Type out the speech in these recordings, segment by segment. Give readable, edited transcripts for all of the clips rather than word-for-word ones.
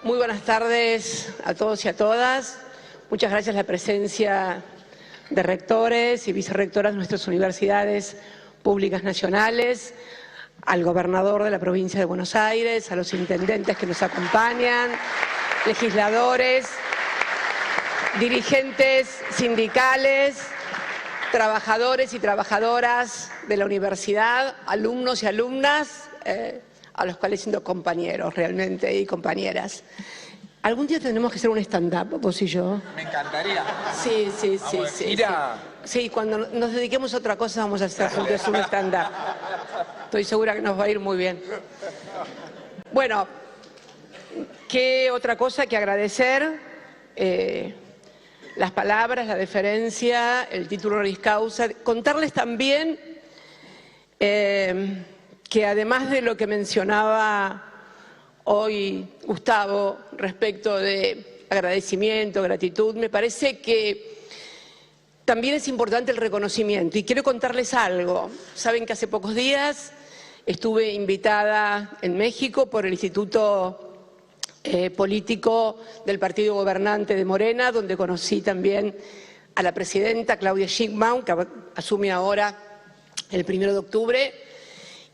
Muy buenas tardes a todos y a todas. Muchas gracias a la presencia de rectores y vicerrectoras de nuestras universidades públicas nacionales, al gobernador de la provincia de Buenos Aires, a los intendentes que nos acompañan, legisladores, dirigentes sindicales, trabajadores y trabajadoras de la universidad, alumnos y alumnas, a los cuales siento compañeros realmente y compañeras. Algún día tendremos que hacer un stand-up, vos y yo. Me encantaría. Sí. Mira. Sí, cuando nos dediquemos a otra cosa vamos a hacer juntos un stand-up. Estoy segura que nos va a ir muy bien. Bueno, qué otra cosa que agradecer. Las palabras, la deferencia, el título honoris causa. Contarles también que además de lo que mencionaba hoy Gustavo respecto de agradecimiento, gratitud, me parece que también es importante el reconocimiento. Y quiero contarles algo. Saben que hace pocos días estuve invitada en México por el Instituto Político del Partido Gobernante de Morena, donde conocí también a la presidenta Claudia Sheinbaum, que asume ahora el 1 de octubre,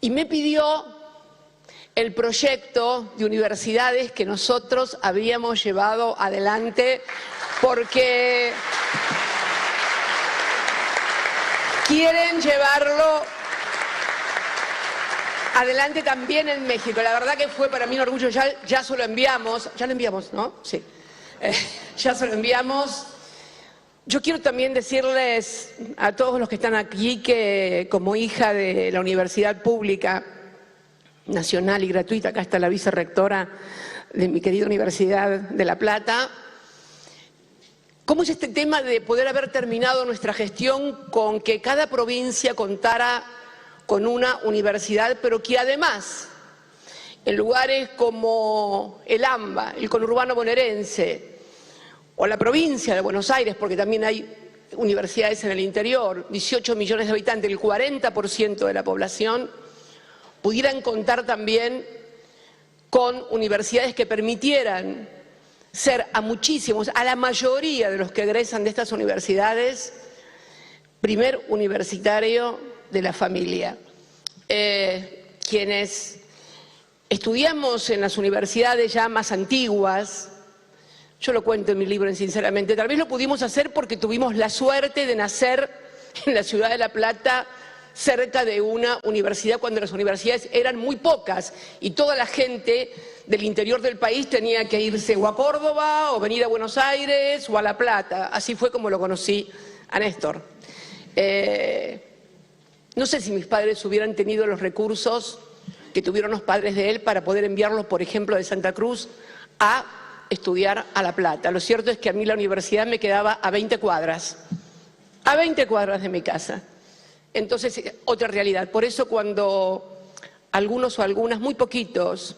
y me pidió el proyecto de universidades que nosotros habíamos llevado adelante porque quieren llevarlo adelante también en México. La verdad que fue para mí un orgullo, ya se lo enviamos, ya lo enviamos, ¿no? Sí, ya se lo enviamos. Yo quiero también decirles a todos los que están aquí que como hija de la Universidad Pública Nacional y Gratuita, acá está la vicerrectora de mi querida Universidad de La Plata, ¿cómo es este tema de poder haber terminado nuestra gestión con que cada provincia contara con una universidad, pero que además en lugares como el AMBA, el conurbano bonaerense, o la provincia de Buenos Aires, porque también hay universidades en el interior, 18 millones de habitantes, el 40% de la población, pudieran contar también con universidades que permitieran ser a muchísimos, a la mayoría de los que egresan de estas universidades, primer universitario de la familia. Quienes estudiamos en las universidades ya más antiguas, yo lo cuento en mi libro Sinceramente, tal vez lo pudimos hacer porque tuvimos la suerte de nacer en la ciudad de La Plata, cerca de una universidad, cuando las universidades eran muy pocas y toda la gente del interior del país tenía que irse o a Córdoba o venir a Buenos Aires o a La Plata. Así fue como lo conocí a Néstor. No sé si mis padres hubieran tenido los recursos que tuvieron los padres de él para poder enviarlos, por ejemplo, de Santa Cruz a estudiar a La Plata. Lo cierto es que a mí la universidad me quedaba a 20 cuadras de mi casa. Entonces, otra realidad. Por eso cuando algunos o algunas, muy poquitos,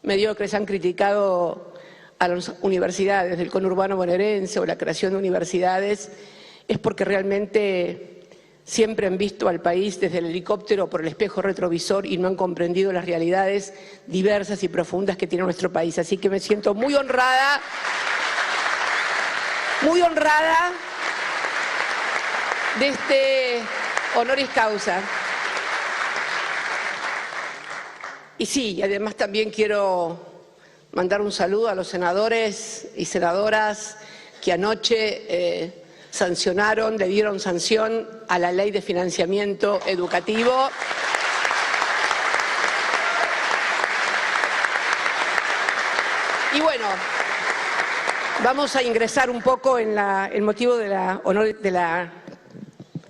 mediocres, han criticado a las universidades del conurbano bonaerense o la creación de universidades, es porque realmente siempre han visto al país desde el helicóptero o por el espejo retrovisor y no han comprendido las realidades diversas y profundas que tiene nuestro país. Así que me siento muy honrada de este honoris causa. Y sí, además también quiero mandar un saludo a los senadores y senadoras que anoche sancionaron, le dieron sanción a la Ley de Financiamiento Educativo. Y bueno, vamos a ingresar un poco en el motivo de la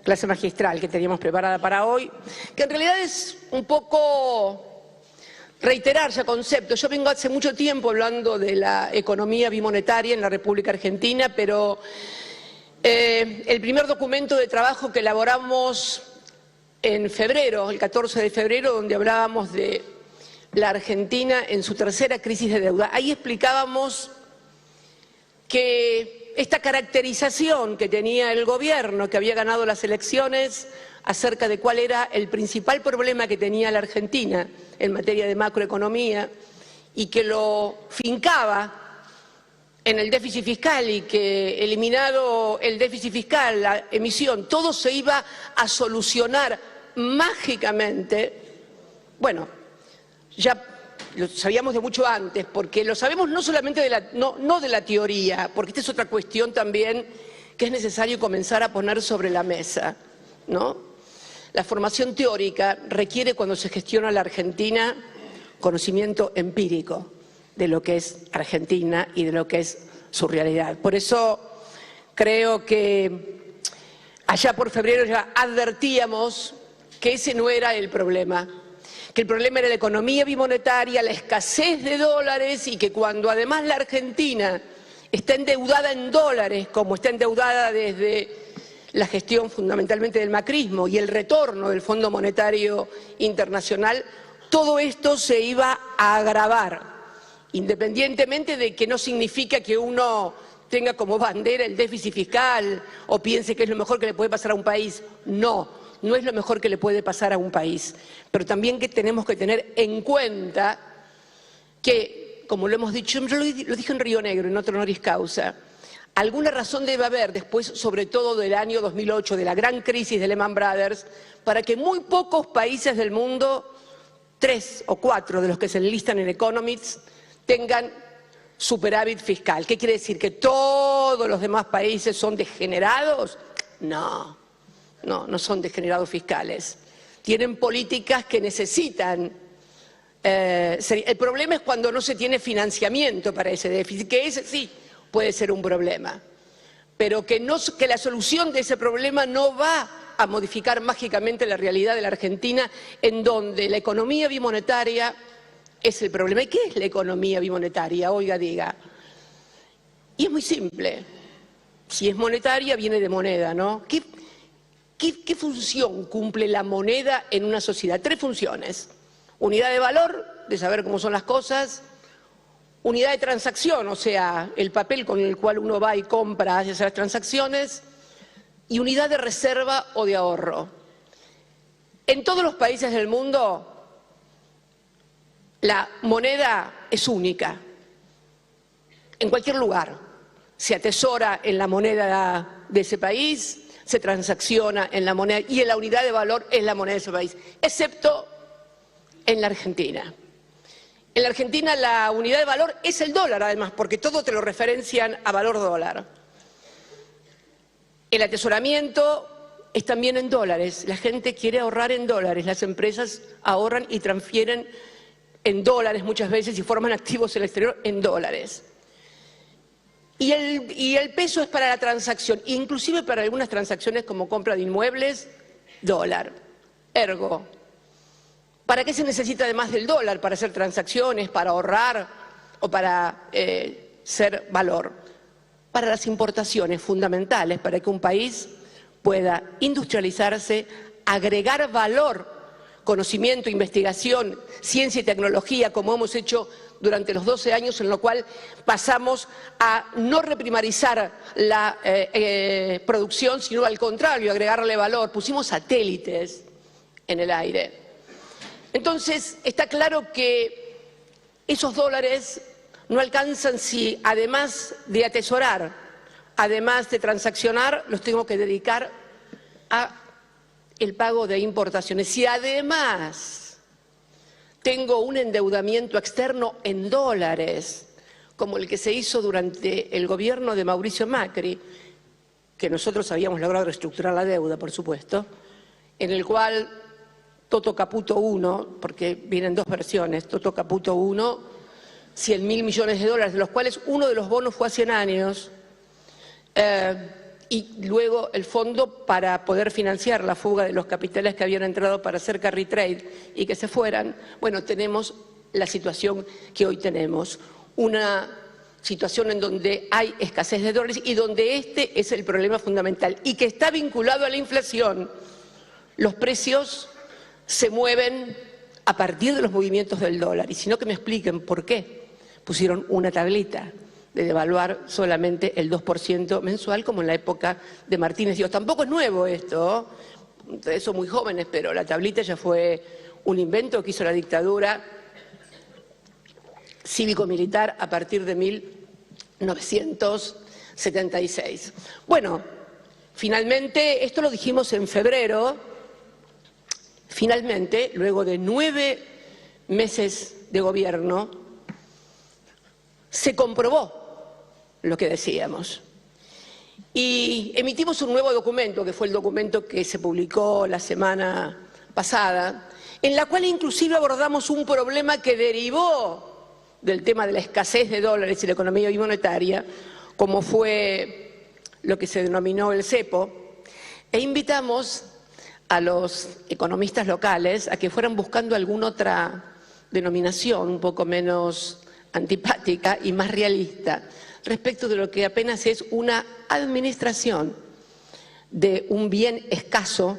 clase magistral que teníamos preparada para hoy, que en realidad es un poco reiterar ya conceptos. Yo vengo hace mucho tiempo hablando de la economía bimonetaria en la República Argentina, pero el primer documento de trabajo que elaboramos en febrero, el 14 de febrero, donde hablábamos de la Argentina en su tercera crisis de deuda, ahí explicábamos que esta caracterización que tenía el gobierno, que había ganado las elecciones, acerca de cuál era el principal problema que tenía la Argentina en materia de macroeconomía y que lo fincaba en el déficit fiscal y que eliminado el déficit fiscal, la emisión, todo se iba a solucionar mágicamente, bueno, ya lo sabíamos de mucho antes, porque lo sabemos no solamente no de la teoría, porque esta es otra cuestión también que es necesario comenzar a poner sobre la mesa, ¿no? La formación teórica requiere, cuando se gestiona la Argentina, conocimiento empírico de lo que es Argentina y de lo que es su realidad. Por eso creo que allá por febrero ya advertíamos que ese no era el problema, que el problema era la economía bimonetaria, la escasez de dólares y que cuando además la Argentina está endeudada en dólares, como está endeudada desde la gestión fundamentalmente del macrismo y el retorno del Fondo Monetario Internacional, todo esto se iba a agravar, independientemente de que no significa que uno tenga como bandera el déficit fiscal o piense que es lo mejor que le puede pasar a un país. No, no es lo mejor que le puede pasar a un país. Pero también que tenemos que tener en cuenta que, como lo hemos dicho, yo lo dije en Río Negro, en otro honoris causa, alguna razón debe haber después, sobre todo del año 2008, de la gran crisis de Lehman Brothers, para que muy pocos países del mundo, 3 o 4 de los que se enlistan en Economics, tengan superávit fiscal. ¿Qué quiere decir? ¿Que todos los demás países son degenerados? No, no son degenerados fiscales. Tienen políticas que necesitan. El problema es cuando no se tiene financiamiento para ese déficit, que ese sí puede ser un problema, pero que la solución de ese problema no va a modificar mágicamente la realidad de la Argentina, en donde la economía bimonetaria es el problema. ¿Y qué es la economía bimonetaria? Oiga, diga. Y es muy simple. Si es monetaria, viene de moneda, ¿no? ¿Qué función cumple la moneda en una sociedad? 3 funciones. Unidad de valor, de saber cómo son las cosas. Unidad de transacción, o sea, el papel con el cual uno va y compra, hace esas transacciones. Y unidad de reserva o de ahorro. En todos los países del mundo, la moneda es única. En cualquier lugar. Se atesora en la moneda de ese país, se transacciona en la moneda y en la unidad de valor es la moneda de ese país, excepto en la Argentina. En la Argentina la unidad de valor es el dólar, además, porque todo te lo referencian a valor dólar. El atesoramiento es también en dólares. La gente quiere ahorrar en dólares. Las empresas ahorran y transfieren en dólares muchas veces y forman activos en el exterior en dólares. Y el peso es para la transacción, inclusive para algunas transacciones como compra de inmuebles, dólar. Ergo, ¿para qué se necesita además del dólar? Para hacer transacciones, para ahorrar o para ser valor. Para las importaciones fundamentales, para que un país pueda industrializarse, agregar valor, conocimiento, investigación, ciencia y tecnología, como hemos hecho durante los 12 años, en lo cual pasamos a no reprimarizar la producción, sino al contrario, agregarle valor. Pusimos satélites en el aire. Entonces, está claro que esos dólares no alcanzan si, además de atesorar, además de transaccionar, los tengo que dedicar a el pago de importaciones. Si además tengo un endeudamiento externo en dólares, como el que se hizo durante el gobierno de Mauricio Macri, que nosotros habíamos logrado reestructurar la deuda, por supuesto, en el cual Toto Caputo 1, porque vienen 2 versiones, Toto Caputo 1, 100.000 millones de dólares, de los cuales uno de los bonos fue a 100 años, y luego el fondo para poder financiar la fuga de los capitales que habían entrado para hacer carry trade y que se fueran. Bueno, tenemos la situación que hoy tenemos, una situación en donde hay escasez de dólares y donde este es el problema fundamental y que está vinculado a la inflación. Los precios se mueven a partir de los movimientos del dólar, y si no, que me expliquen por qué pusieron una tablita de devaluar solamente el 2% mensual, como en la época de Martínez Dios. Tampoco es nuevo esto, ustedes son muy jóvenes, pero la tablita ya fue un invento que hizo la dictadura cívico-militar a partir de 1976. Bueno, finalmente, esto lo dijimos en febrero, finalmente, luego de 9 meses de gobierno, se comprobó lo que decíamos. Y emitimos un nuevo documento, que fue el documento que se publicó la semana pasada, en la cual inclusive abordamos un problema que derivó del tema de la escasez de dólares y la economía bimonetaria, como fue lo que se denominó el cepo, e invitamos a los economistas locales a que fueran buscando alguna otra denominación un poco menos antipática y más realista respecto de lo que apenas es una administración de un bien escaso,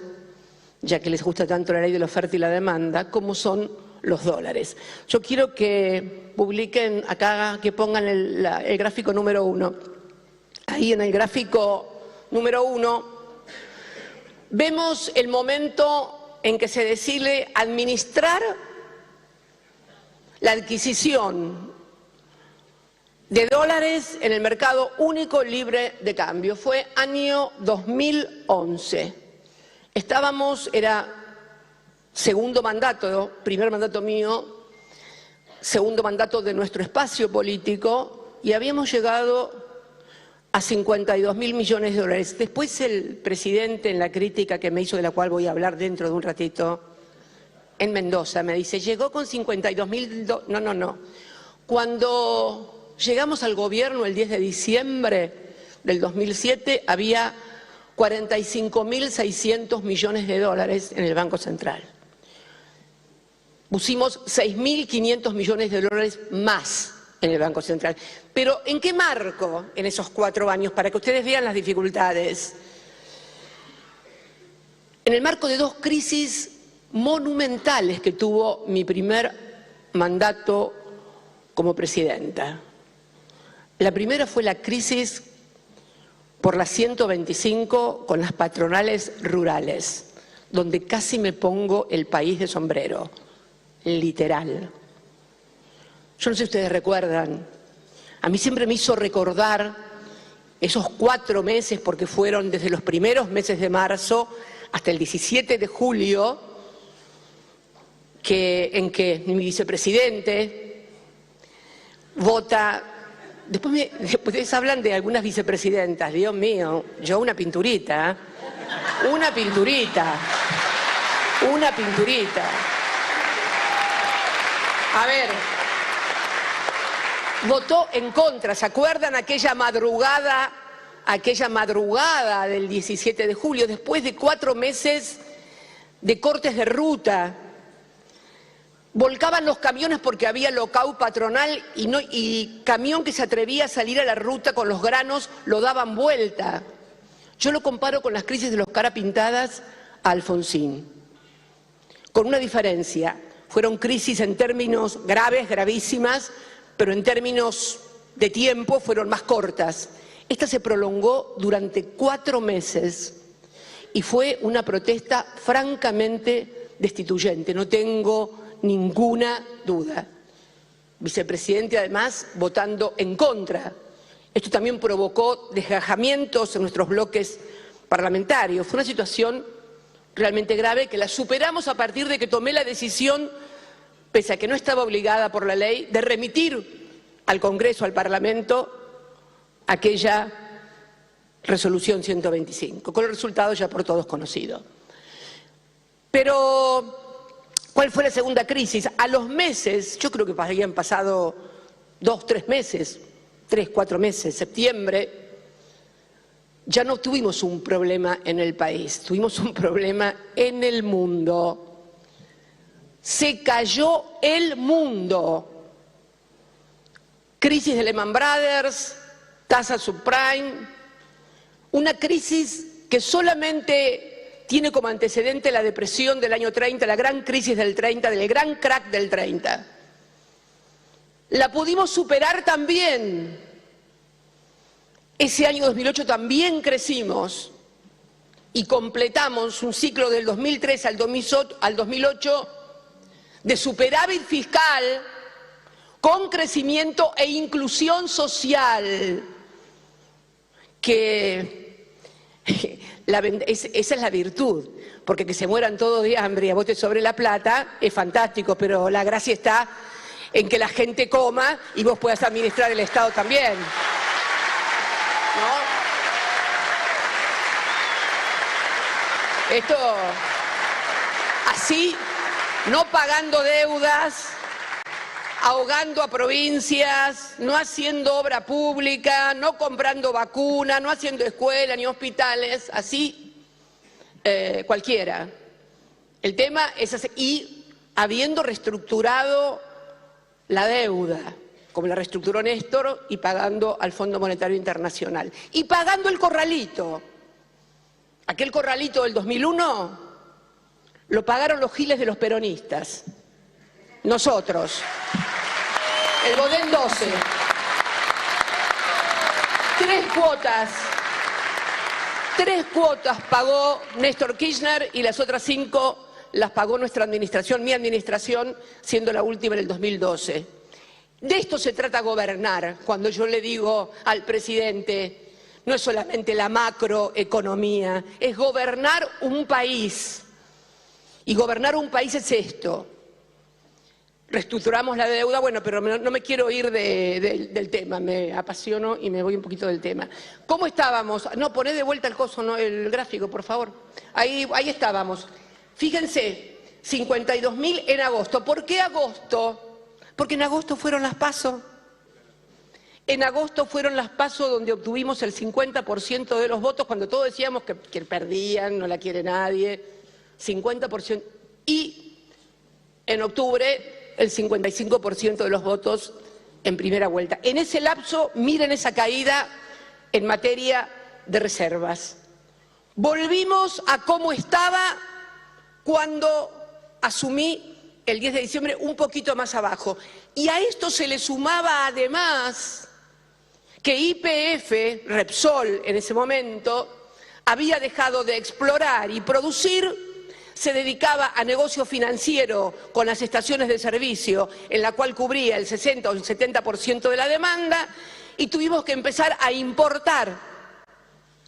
ya que les gusta tanto la ley de la oferta y la demanda, como son los dólares. Yo quiero que publiquen acá, que pongan el gráfico número 1. Ahí en el gráfico número 1 vemos el momento en que se decide administrar la adquisición de dólares en el mercado único libre de cambio. Fue año 2011. Era segundo mandato, primer mandato mío, segundo mandato de nuestro espacio político, y habíamos llegado a 52.000 millones de dólares. Después el presidente, en la crítica que me hizo, de la cual voy a hablar dentro de un ratito, en Mendoza, me dice, llegó con 52.000... No. Cuando llegamos al gobierno el 10 de diciembre del 2007, había 45.600 millones de dólares en el Banco Central. Pusimos 6.500 millones de dólares más en el Banco Central. Pero ¿en qué marco en esos 4 años? Para que ustedes vean las dificultades. En el marco de 2 crisis monumentales que tuvo mi primer mandato como presidenta. La primera fue la crisis por la 125 con las patronales rurales, donde casi me pongo el país de sombrero, literal. Yo no sé si ustedes recuerdan, a mí siempre me hizo recordar esos 4 meses, porque fueron desde los primeros meses de marzo hasta el 17 de julio, en que mi vicepresidente vota. Después ustedes hablan de algunas vicepresidentas, Dios mío, yo una pinturita. A ver, votó en contra, ¿se acuerdan aquella madrugada del 17 de julio, después de 4 meses de cortes de ruta? Volcaban los camiones porque había lockout patronal y camión que se atrevía a salir a la ruta con los granos lo daban vuelta. Yo lo comparo con las crisis de los cara pintadas a Alfonsín, con una diferencia. Fueron crisis en términos graves, gravísimas, pero en términos de tiempo fueron más cortas. Esta se prolongó durante 4 meses y fue una protesta francamente destituyente, no tengo ninguna duda. Vicepresidente, además, votando en contra. Esto también provocó desgajamientos en nuestros bloques parlamentarios. Fue una situación realmente grave que la superamos a partir de que tomé la decisión, pese a que no estaba obligada por la ley, de remitir al Congreso, al Parlamento, aquella resolución 125, con el resultado ya por todos conocido. Pero ¿cuál fue la segunda crisis? A los meses, yo creo que habían pasado 2, 3 meses, 3, 4 meses, septiembre, ya no tuvimos un problema en el país, tuvimos un problema en el mundo. Se cayó el mundo. Crisis de Lehman Brothers, tasa subprime, una crisis que solamente tiene como antecedente la depresión del año 30, la gran crisis del 30, del gran crack del 30. La pudimos superar también. Ese año 2008 también crecimos y completamos un ciclo del 2003 al 2008 de superávit fiscal, con crecimiento e inclusión social, esa es la virtud, porque que se mueran todos de hambre y a vos te sobre la plata es fantástico, pero la gracia está en que la gente coma y vos puedas administrar el Estado también, ¿no? Esto, así, no pagando deudas, ahogando a provincias, no haciendo obra pública, no comprando vacunas, no haciendo escuelas ni hospitales, así cualquiera. El tema es así, y habiendo reestructurado la deuda, como la reestructuró Néstor, y pagando al Fondo Monetario Internacional. Y pagando el corralito. Aquel corralito del 2001 lo pagaron los giles de los peronistas. Nosotros. El Bodén 12. 3 cuotas pagó Néstor Kirchner y las otras 5 las pagó nuestra administración, mi administración, siendo la última en el 2012. De esto se trata gobernar, cuando yo le digo al presidente, no es solamente la macroeconomía, es gobernar un país. Y gobernar un país es esto. Reestructuramos la deuda, bueno, pero no me quiero ir del tema, me apasiono y me voy un poquito del tema. ¿Cómo estábamos? No, poné de vuelta el coso, no, el gráfico, por favor. Ahí estábamos. Fíjense, 52.000 en agosto. ¿Por qué agosto? Porque en agosto fueron las PASO. En agosto fueron las PASO donde obtuvimos el 50% de los votos, cuando todos decíamos que perdían, no la quiere nadie, 50%. Y en octubre el 55% de los votos en primera vuelta. En ese lapso, miren esa caída en materia de reservas. Volvimos a cómo estaba cuando asumí el 10 de diciembre, un poquito más abajo. Y a esto se le sumaba además que YPF, Repsol en ese momento, había dejado de explorar y producir, se dedicaba a negocio financiero con las estaciones de servicio, en la cual cubría el 60 o el 70% de la demanda, y tuvimos que empezar a importar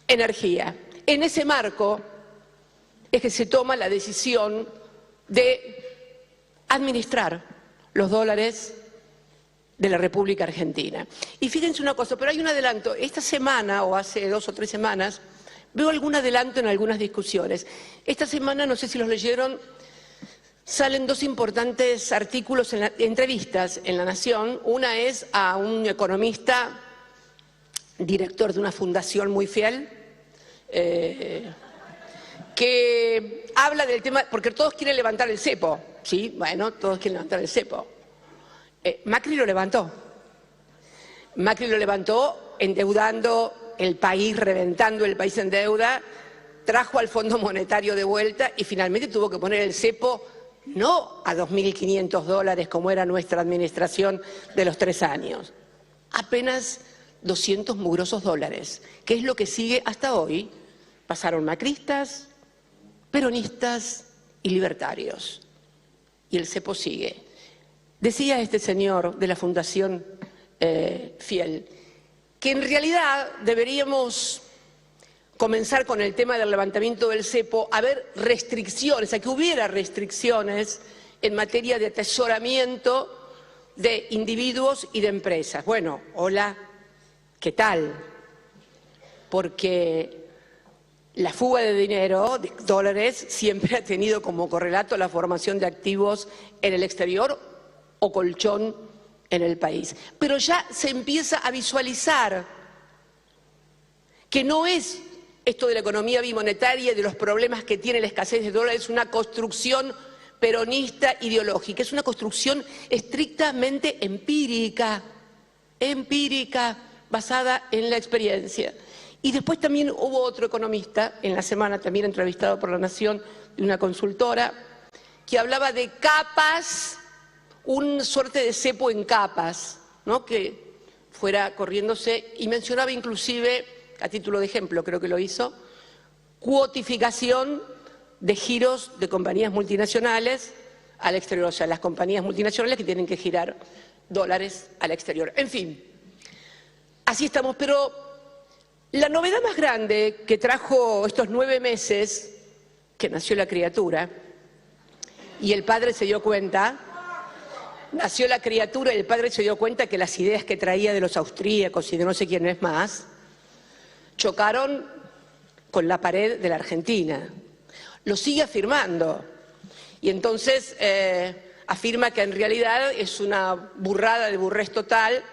energía. En ese marco es que se toma la decisión de administrar los dólares de la República Argentina. Y fíjense una cosa, pero hay un adelanto. Esta semana, o hace 2 o 3 semanas, veo algún adelanto en algunas discusiones. Esta semana, no sé si los leyeron, salen 2 importantes artículos, entrevistas en La Nación. Una es a un economista, director de una fundación muy fiel, que habla del tema, porque todos quieren levantar el cepo, ¿sí? Bueno, todos quieren levantar el cepo. Macri lo levantó. Macri lo levantó endeudando el país, reventando el país en deuda, trajo al Fondo Monetario de vuelta y finalmente tuvo que poner el cepo no a $2.500 como era nuestra administración de los 3 años, apenas 200 mugrosos dólares, que es lo que sigue hasta hoy. Pasaron macristas, peronistas y libertarios. Y el cepo sigue. Decía este señor de la Fundación Fiel que en realidad deberíamos comenzar con el tema del levantamiento del cepo, a ver restricciones, a que hubiera restricciones en materia de atesoramiento de individuos y de empresas. Bueno, hola, ¿qué tal? Porque la fuga de dinero, de dólares, siempre ha tenido como correlato la formación de activos en el exterior o colchón en el país. Pero ya se empieza a visualizar que no es esto de la economía bimonetaria y de los problemas que tiene la escasez de dólares una construcción peronista ideológica, es una construcción estrictamente empírica, basada en la experiencia. Y después también hubo otro economista, en la semana también entrevistado por La Nación, de una consultora, que hablaba de capas, una suerte de cepo en capas, ¿no? Que fuera corriéndose, y mencionaba inclusive, a título de ejemplo creo que lo hizo, cuotificación de giros de compañías multinacionales al exterior, o sea, las compañías multinacionales que tienen que girar dólares al exterior. En fin, así estamos, pero la novedad más grande que trajo estos 9 meses que nació la criatura, y el padre se dio cuenta, nació la criatura y el padre se dio cuenta que las ideas que traía de los austríacos y de no sé quiénes más, chocaron con la pared de la Argentina. Lo sigue afirmando. Y entonces afirma que en realidad es una burrada de burrés total,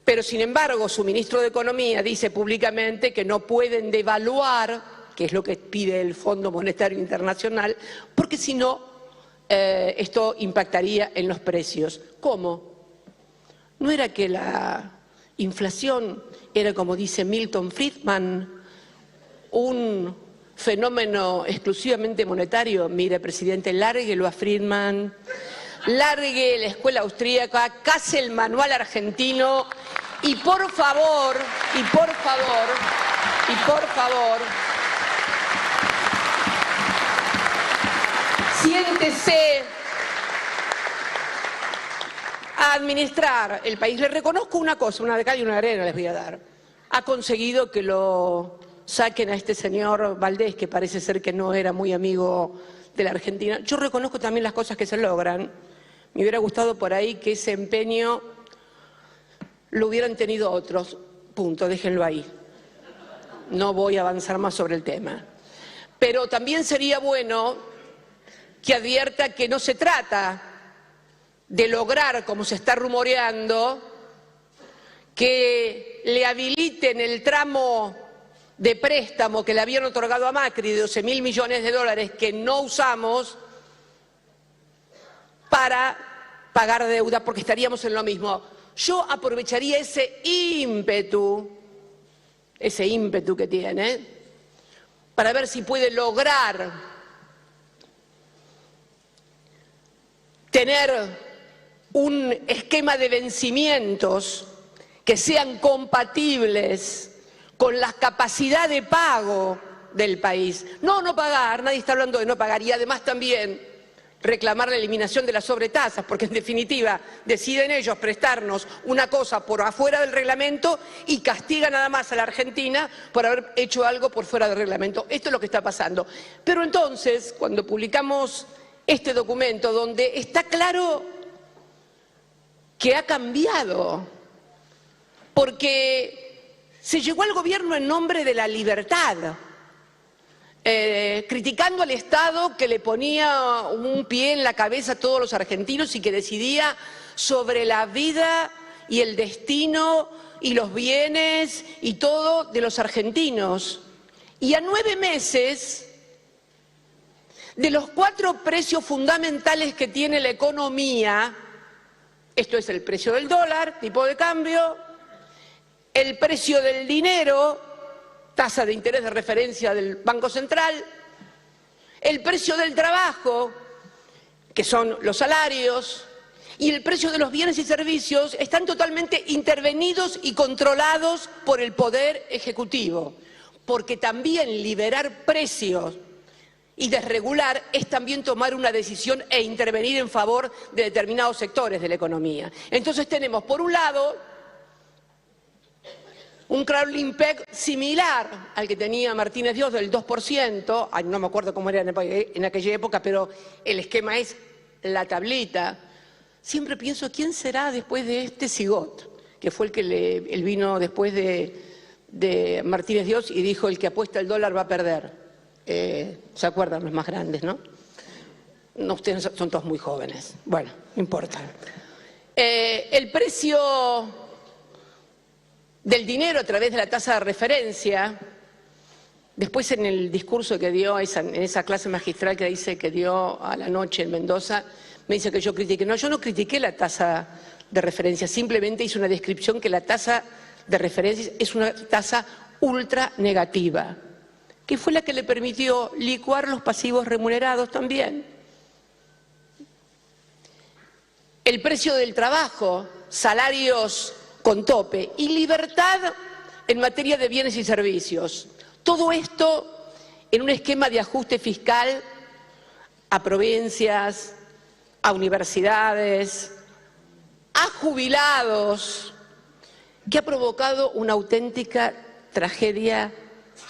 pero sin embargo su ministro de Economía dice públicamente que no pueden devaluar, que es lo que pide el Fondo Monetario Internacional, porque si no, esto impactaría en los precios. ¿Cómo? ¿No era que la inflación era, como dice Milton Friedman, un fenómeno exclusivamente monetario? Mire, presidente, lárguelo a Friedman, largue la escuela austríaca, case el manual argentino y por favor, siéntese a administrar el país. Le reconozco una cosa, una de cal y una de arena les voy a dar. Ha conseguido que lo saquen a este señor Valdés, que parece ser que no era muy amigo de la Argentina. Yo reconozco también las cosas que se logran. Me hubiera gustado por ahí que ese empeño lo hubieran tenido otros. Punto, déjenlo ahí. No voy a avanzar más sobre el tema. Pero también sería bueno que advierta que no se trata de lograr, como se está rumoreando, que le habiliten el tramo de préstamo que le habían otorgado a Macri de 12.000 millones de dólares que no usamos para pagar deuda, porque estaríamos en lo mismo. Yo aprovecharía ese ímpetu que tiene, para ver si puede lograr tener un esquema de vencimientos que sean compatibles con la capacidad de pago del país. No pagar, nadie está hablando de no pagar, y además también reclamar la eliminación de las sobretasas, porque en definitiva deciden ellos prestarnos una cosa por afuera del reglamento y castigan nada más a la Argentina por haber hecho algo por fuera del reglamento. Esto es lo que está pasando. Pero entonces, cuando publicamos este documento, donde está claro que ha cambiado, porque se llegó al gobierno en nombre de la libertad, criticando al Estado que le ponía un pie en la cabeza a todos los argentinos y que decidía sobre la vida y el destino y los bienes y todo de los argentinos. Y a 9 meses de los 4 precios fundamentales que tiene la economía, esto es el precio del dólar, tipo de cambio, el precio del dinero, tasa de interés de referencia del Banco Central, el precio del trabajo, que son los salarios, y el precio de los bienes y servicios, están totalmente intervenidos y controlados por el Poder Ejecutivo, porque también liberar precios y desregular es también tomar una decisión e intervenir en favor de determinados sectores de la economía. Entonces tenemos, por un lado, un crawling peg similar al que tenía Martínez Dios del 2%, no me acuerdo cómo era en aquella época, pero el esquema es la tablita. Siempre pienso, ¿quién será después de este Sigot? Que fue el que él vino después de Martínez Dios y dijo, el que apuesta el dólar va a perder. ¿Se acuerdan los más grandes, no? No, ustedes son todos muy jóvenes. Bueno, no importa. El precio del dinero a través de la tasa de referencia, después en el discurso que dio, en esa clase magistral que dice que dio a la noche en Mendoza, me dice que yo critiqué. No, yo no critiqué la tasa de referencia, simplemente hice una descripción que la tasa de referencia es una tasa ultra negativa, que fue la que le permitió licuar los pasivos remunerados también. El precio del trabajo, salarios con tope y libertad en materia de bienes y servicios. Todo esto en un esquema de ajuste fiscal a provincias, a universidades, a jubilados, que ha provocado una auténtica tragedia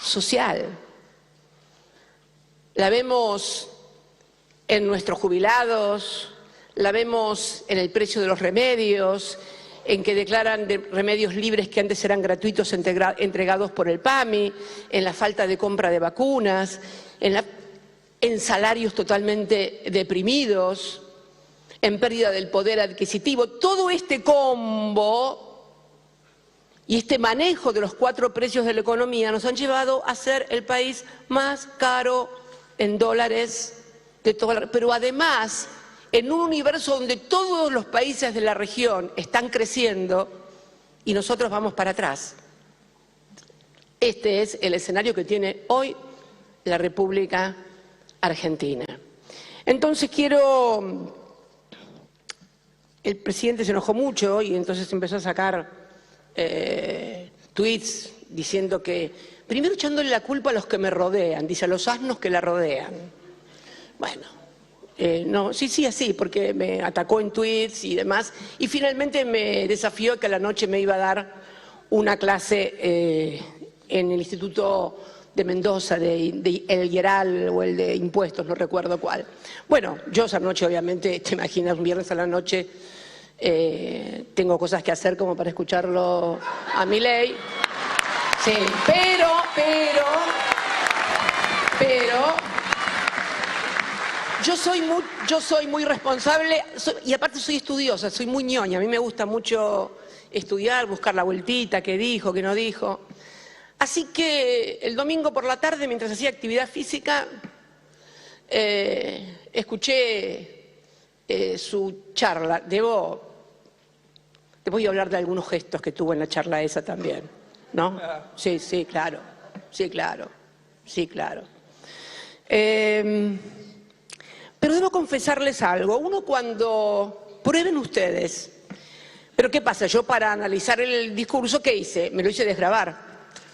social. La vemos en nuestros jubilados, la vemos en el precio de los remedios, en que declaran de remedios libres que antes eran gratuitos entregados por el PAMI, en la falta de compra de vacunas, en salarios totalmente deprimidos, en pérdida del poder adquisitivo. Todo este combo y este manejo de los 4 precios de la economía nos han llevado a ser el país más caro en dólares de toda pero además en un universo donde todos los países de la región están creciendo y nosotros vamos para atrás. Este es el escenario que tiene hoy la República Argentina. Entonces el presidente se enojó mucho y entonces empezó a sacar tweets diciendo que, primero echándole la culpa a los que me rodean, dice a los asnos que la rodean. Bueno. No, sí, así, porque me atacó en tweets y demás, y finalmente me desafió que a la noche me iba a dar una clase en el Instituto de Mendoza, de El Hieral o el de Impuestos, no recuerdo cuál. Bueno, yo esa noche, obviamente, te imaginas, un viernes a la noche, tengo cosas que hacer como para escucharlo a Milei. Sí, pero... Yo soy muy responsable y aparte soy estudiosa, soy muy ñoña. A mí me gusta mucho estudiar, buscar la vueltita, qué dijo, qué no dijo. Así que el domingo por la tarde, mientras hacía actividad física, escuché su charla. Te voy a hablar de algunos gestos que tuvo en la charla esa también, ¿no? Sí, claro. Pero debo confesarles algo, prueben ustedes, pero ¿qué pasa? Yo para analizar el discurso, ¿qué hice? Me lo hice desgravar,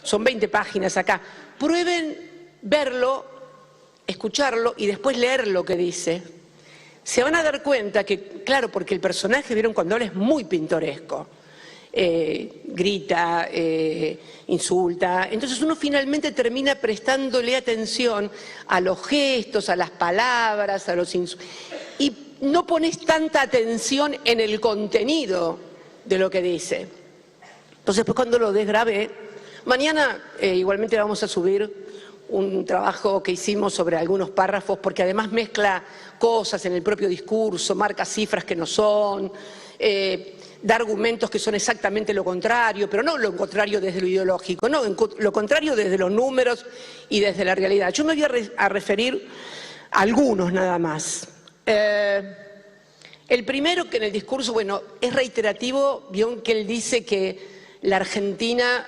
son 20 páginas acá. Prueben verlo, escucharlo y después leer lo que dice. Se van a dar cuenta que, claro, porque el personaje, vieron, cuando habla es muy pintoresco. Grita, insulta, entonces uno finalmente termina prestándole atención a los gestos, a las palabras, a los insultos, y no pones tanta atención en el contenido de lo que dice. Entonces, pues cuando lo desgrabé, mañana igualmente vamos a subir un trabajo que hicimos sobre algunos párrafos, porque además mezcla cosas en el propio discurso, marca cifras que no son, da argumentos que son exactamente lo contrario, pero no lo contrario desde lo ideológico, no, lo contrario desde los números y desde la realidad. Yo me voy a referir a algunos nada más. El primero, que en el discurso, bueno, es reiterativo, vio que él dice que la Argentina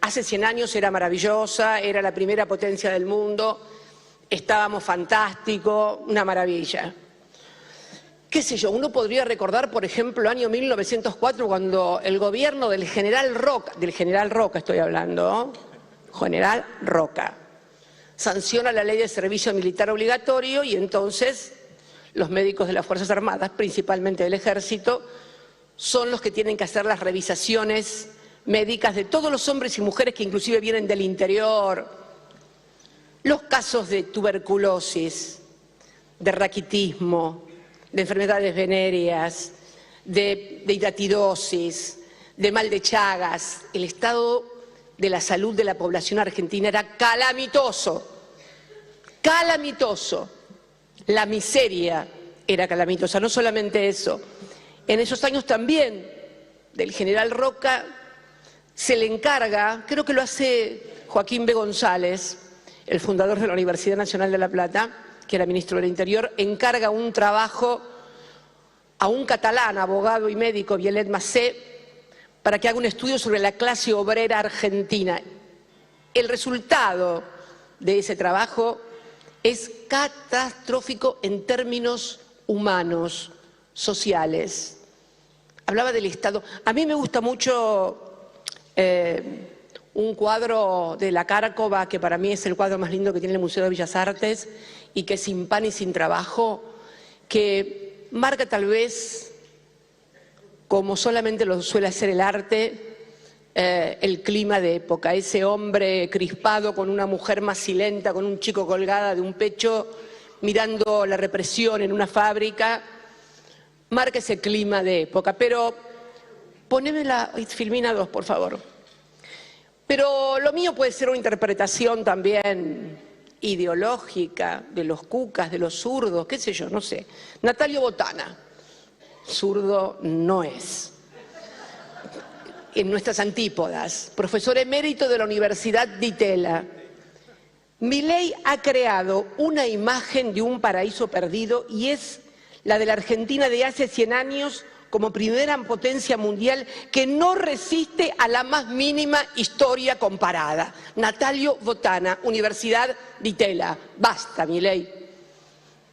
hace 100 años era maravillosa, era la primera potencia del mundo, estábamos fantásticos, una maravilla. Qué sé yo, uno podría recordar, por ejemplo, el año 1904, cuando el gobierno del general Roca estoy hablando, general Roca, sanciona la ley de servicio militar obligatorio y entonces los médicos de las Fuerzas Armadas, principalmente del Ejército, son los que tienen que hacer las revisaciones médicas de todos los hombres y mujeres que inclusive vienen del interior, los casos de tuberculosis, de raquitismo, de enfermedades venéreas, de hidatidosis, de mal de Chagas. El estado de la salud de la población argentina era calamitoso, calamitoso. La miseria era calamitosa, no solamente eso. En esos años también del general Roca se le encarga, creo que lo hace Joaquín B. González, el fundador de la Universidad Nacional de La Plata, que era ministro del Interior, encarga un trabajo a un catalán, abogado y médico, Violet Massé, para que haga un estudio sobre la clase obrera argentina. El resultado de ese trabajo es catastrófico en términos humanos, sociales. Hablaba del Estado. A mí me gusta mucho un cuadro de la Cárcova, que para mí es el cuadro más lindo que tiene el Museo de Bellas Artes, y que es Sin pan y sin trabajo, que marca tal vez como solamente lo suele hacer el arte, el clima de época. Ese hombre crispado con una mujer macilenta, con un chico colgada de un pecho, mirando la represión en una fábrica, marca ese clima de época. Pero poneme la Filmina 2, por favor. Pero lo mío puede ser una interpretación también ideológica de los cucas, de los zurdos, qué sé yo, no sé. Natalio Botana, zurdo no es. En nuestras antípodas, profesor emérito de la Universidad Di Tella. Milei ha creado una imagen de un paraíso perdido y es la de la Argentina de hace 100 años como primera potencia mundial que no resiste a la más mínima historia comparada. Natalio Botana, Universidad Di Tella. Basta, Milei,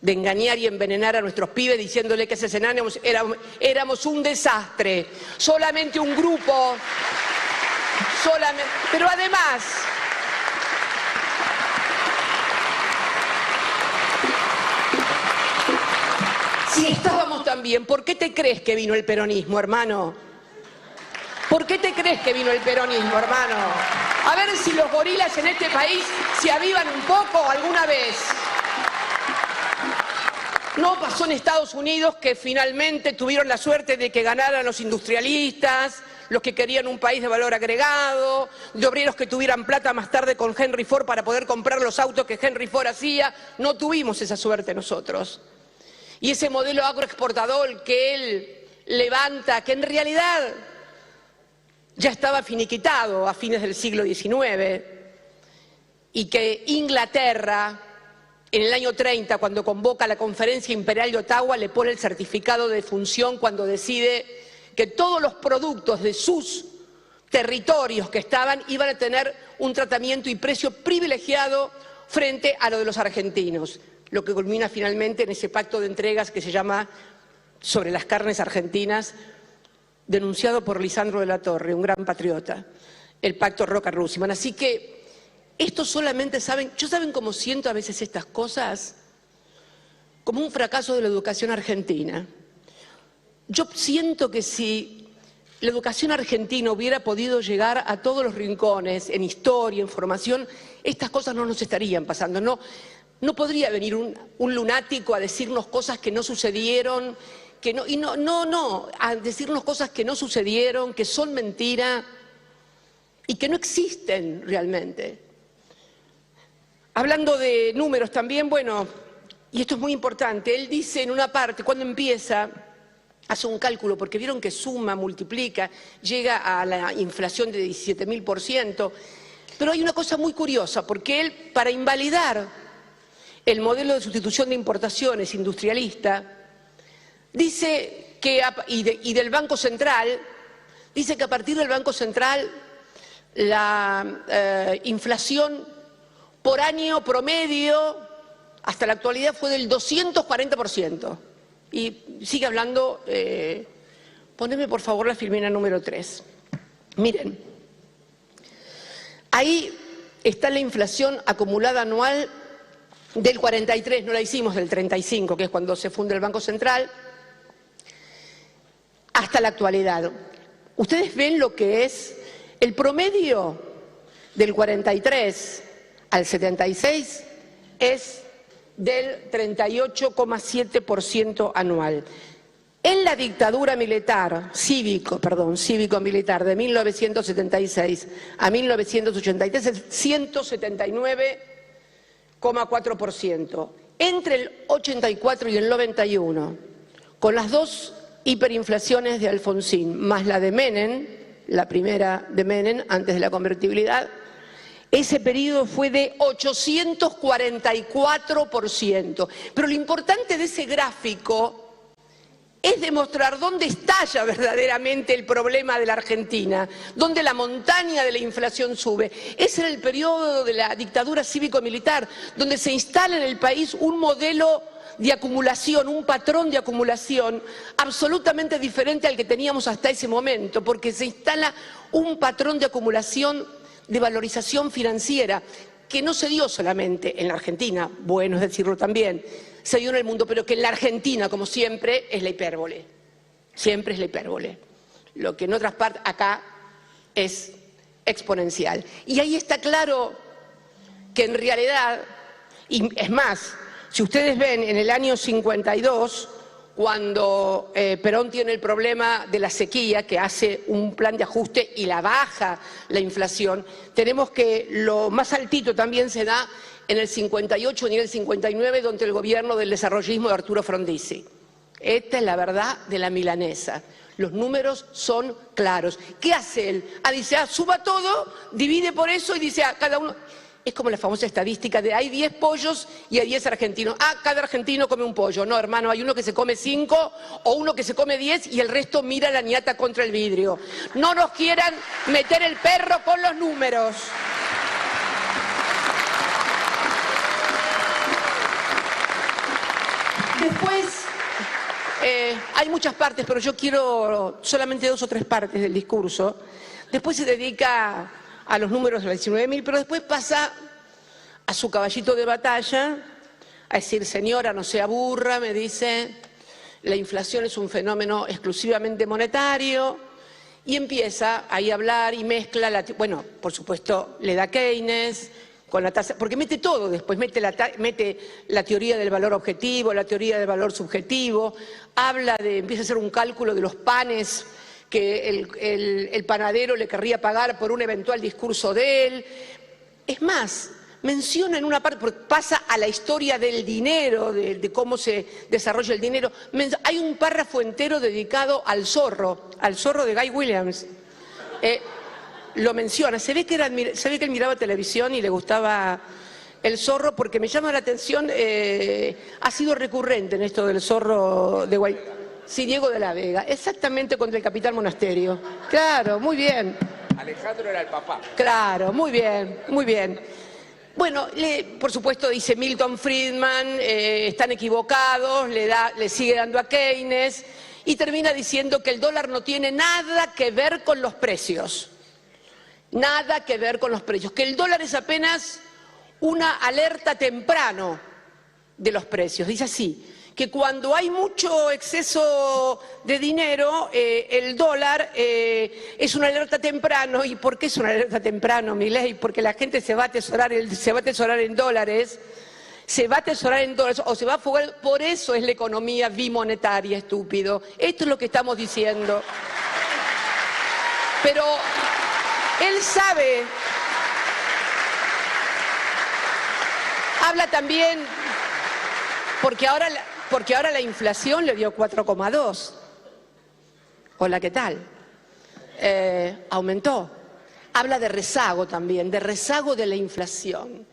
de engañar y envenenar a nuestros pibes diciéndole que hace 100 años éramos un desastre, solamente un grupo, pero además, si estábamos tan bien, ¿por qué te crees que vino el peronismo, hermano? ¿Por qué te crees que vino el peronismo, hermano? A ver si los gorilas en este país se avivan un poco alguna vez. No pasó en Estados Unidos, que finalmente tuvieron la suerte de que ganaran los industrialistas, los que querían un país de valor agregado, de obreros que tuvieran plata más tarde con Henry Ford para poder comprar los autos que Henry Ford hacía. No tuvimos esa suerte nosotros. Y ese modelo agroexportador que él levanta, que en realidad ya estaba finiquitado a fines del siglo XIX, y que Inglaterra, en el año 30, cuando convoca la Conferencia Imperial de Ottawa, le pone el certificado de defunción cuando decide que todos los productos de sus territorios que estaban iban a tener un tratamiento y precio privilegiado frente a lo de los argentinos, lo que culmina finalmente en ese pacto de entregas que se llama sobre las carnes argentinas, denunciado por Lisandro de la Torre, un gran patriota, el pacto Roca-Russman. Así que estos solamente saben cómo siento a veces estas cosas, como un fracaso de la educación argentina. Yo siento que si la educación argentina hubiera podido llegar a todos los rincones, en historia, en formación, estas cosas no nos estarían pasando. No podría venir un lunático a decirnos cosas que no sucedieron, a decirnos cosas que no sucedieron, que son mentira y que no existen realmente. Hablando de números también, bueno, y esto es muy importante, él dice en una parte, cuando empieza, hace un cálculo, porque vieron que suma, multiplica, llega a la inflación de 17.000%, pero hay una cosa muy curiosa, porque él, para invalidar el modelo de sustitución de importaciones industrialista, dice que, y del Banco Central, dice que a partir del Banco Central la inflación por año promedio hasta la actualidad fue del 240%. Y sigue hablando, poneme por favor la filmina número 3. Miren, ahí está la inflación acumulada anual del 43, no la hicimos del 35, que es cuando se funda el Banco Central, hasta la actualidad. Ustedes ven lo que es el promedio del 43 al 76 es del 38,7% anual. En la dictadura militar, cívico-militar de 1976 a 1983 es 179,4%. Entre el 84 y el 91, con las dos hiperinflaciones de Alfonsín, más la de Menem, la primera de Menem antes de la convertibilidad, ese periodo fue de 844%. Pero lo importante de ese gráfico es demostrar dónde estalla verdaderamente el problema de la Argentina, dónde la montaña de la inflación sube. Es en el periodo de la dictadura cívico-militar, donde se instala en el país un modelo de acumulación, un patrón de acumulación absolutamente diferente al que teníamos hasta ese momento, porque se instala un patrón de acumulación de valorización financiera que no se dio solamente en la Argentina, bueno es decirlo también, se dio en el mundo, pero que en la Argentina, como siempre, es la hipérbole. Siempre es la hipérbole. lo que en otras partes acá es exponencial. Y ahí está claro que en realidad, y es más, si ustedes ven en el año 52, cuando Perón tiene el problema de la sequía, que hace un plan de ajuste y la baja la inflación, tenemos que lo más altito también se da en el 58 y en el 59, donde el gobierno del desarrollismo de Arturo Frondizi. Esta es la verdad de la milanesa. Los números son claros. ¿Qué hace él? Dice, suba todo, divide por eso y dice, cada uno... Es como la famosa estadística de hay 10 pollos y hay 10 argentinos. Cada argentino come un pollo. No, hermano, hay uno que se come 5 o uno que se come 10 y el resto mira la ñata contra el vidrio. No nos quieran meter el perro con los números. Después, hay muchas partes, pero yo quiero solamente 2 o 3 partes del discurso. Después se dedica a los números de los 19.000, pero después pasa a su caballito de batalla, a decir, señora, no se aburra, me dice, la inflación es un fenómeno exclusivamente monetario, y empieza ahí a hablar y mezcla, bueno, por supuesto, le da Keynes, con la tasa, porque mete todo después, mete la teoría del valor objetivo, la teoría del valor subjetivo, empieza a hacer un cálculo de los panes que el panadero le querría pagar por un eventual discurso de él. Es más, menciona en una parte, porque pasa a la historia del dinero, de cómo se desarrolla el dinero, hay un párrafo entero dedicado al zorro de Guy Williams. Lo menciona, se ve que él miraba televisión y le gustaba el zorro, porque me llama la atención, ha sido recurrente en esto del zorro de Guy. Sí, Diego de la Vega, exactamente, contra el capitán Monasterio. Claro, muy bien. Alejandro era el papá. Claro, muy bien, muy bien. Bueno, por supuesto dice Milton Friedman, están equivocados, le sigue dando a Keynes y termina diciendo que el dólar no tiene nada que ver con los precios. Nada que ver con los precios, que el dólar es apenas una alerta temprano de los precios. Dice así, que cuando hay mucho exceso de dinero, el dólar es una alerta temprano. ¿Y por qué es una alerta temprano, Milei? Porque la gente se va a atesorar en dólares, o se va a fugar. Por eso es la economía bimonetaria, estúpido. Esto es lo que estamos diciendo. Pero él sabe, habla también, porque ahora la inflación le dio 4,2. Hola, ¿qué tal? Aumentó. Habla de rezago también, de rezago de la inflación.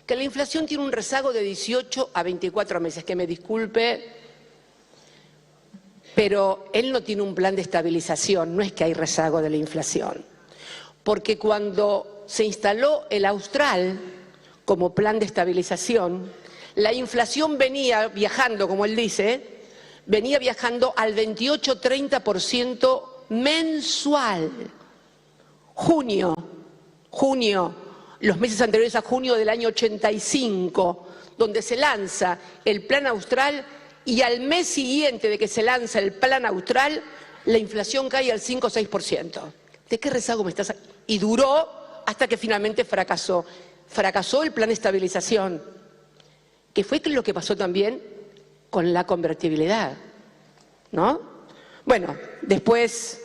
Que la inflación tiene un rezago de 18 a 24 meses, que me disculpe, pero él no tiene un plan de estabilización, no es que hay rezago de la inflación. Porque cuando se instaló el Austral como plan de estabilización, la inflación venía viajando, como él dice, venía viajando al 28-30% mensual. Junio, los meses anteriores a junio del año 85, donde se lanza el plan Austral, y al mes siguiente de que se lanza el plan Austral, la inflación cae al 5 o 6%. ¿De qué rezago me estás hablando? Y duró hasta que finalmente fracasó. Fracasó el plan de estabilización, que fue lo que pasó también con la convertibilidad, ¿no? Bueno, después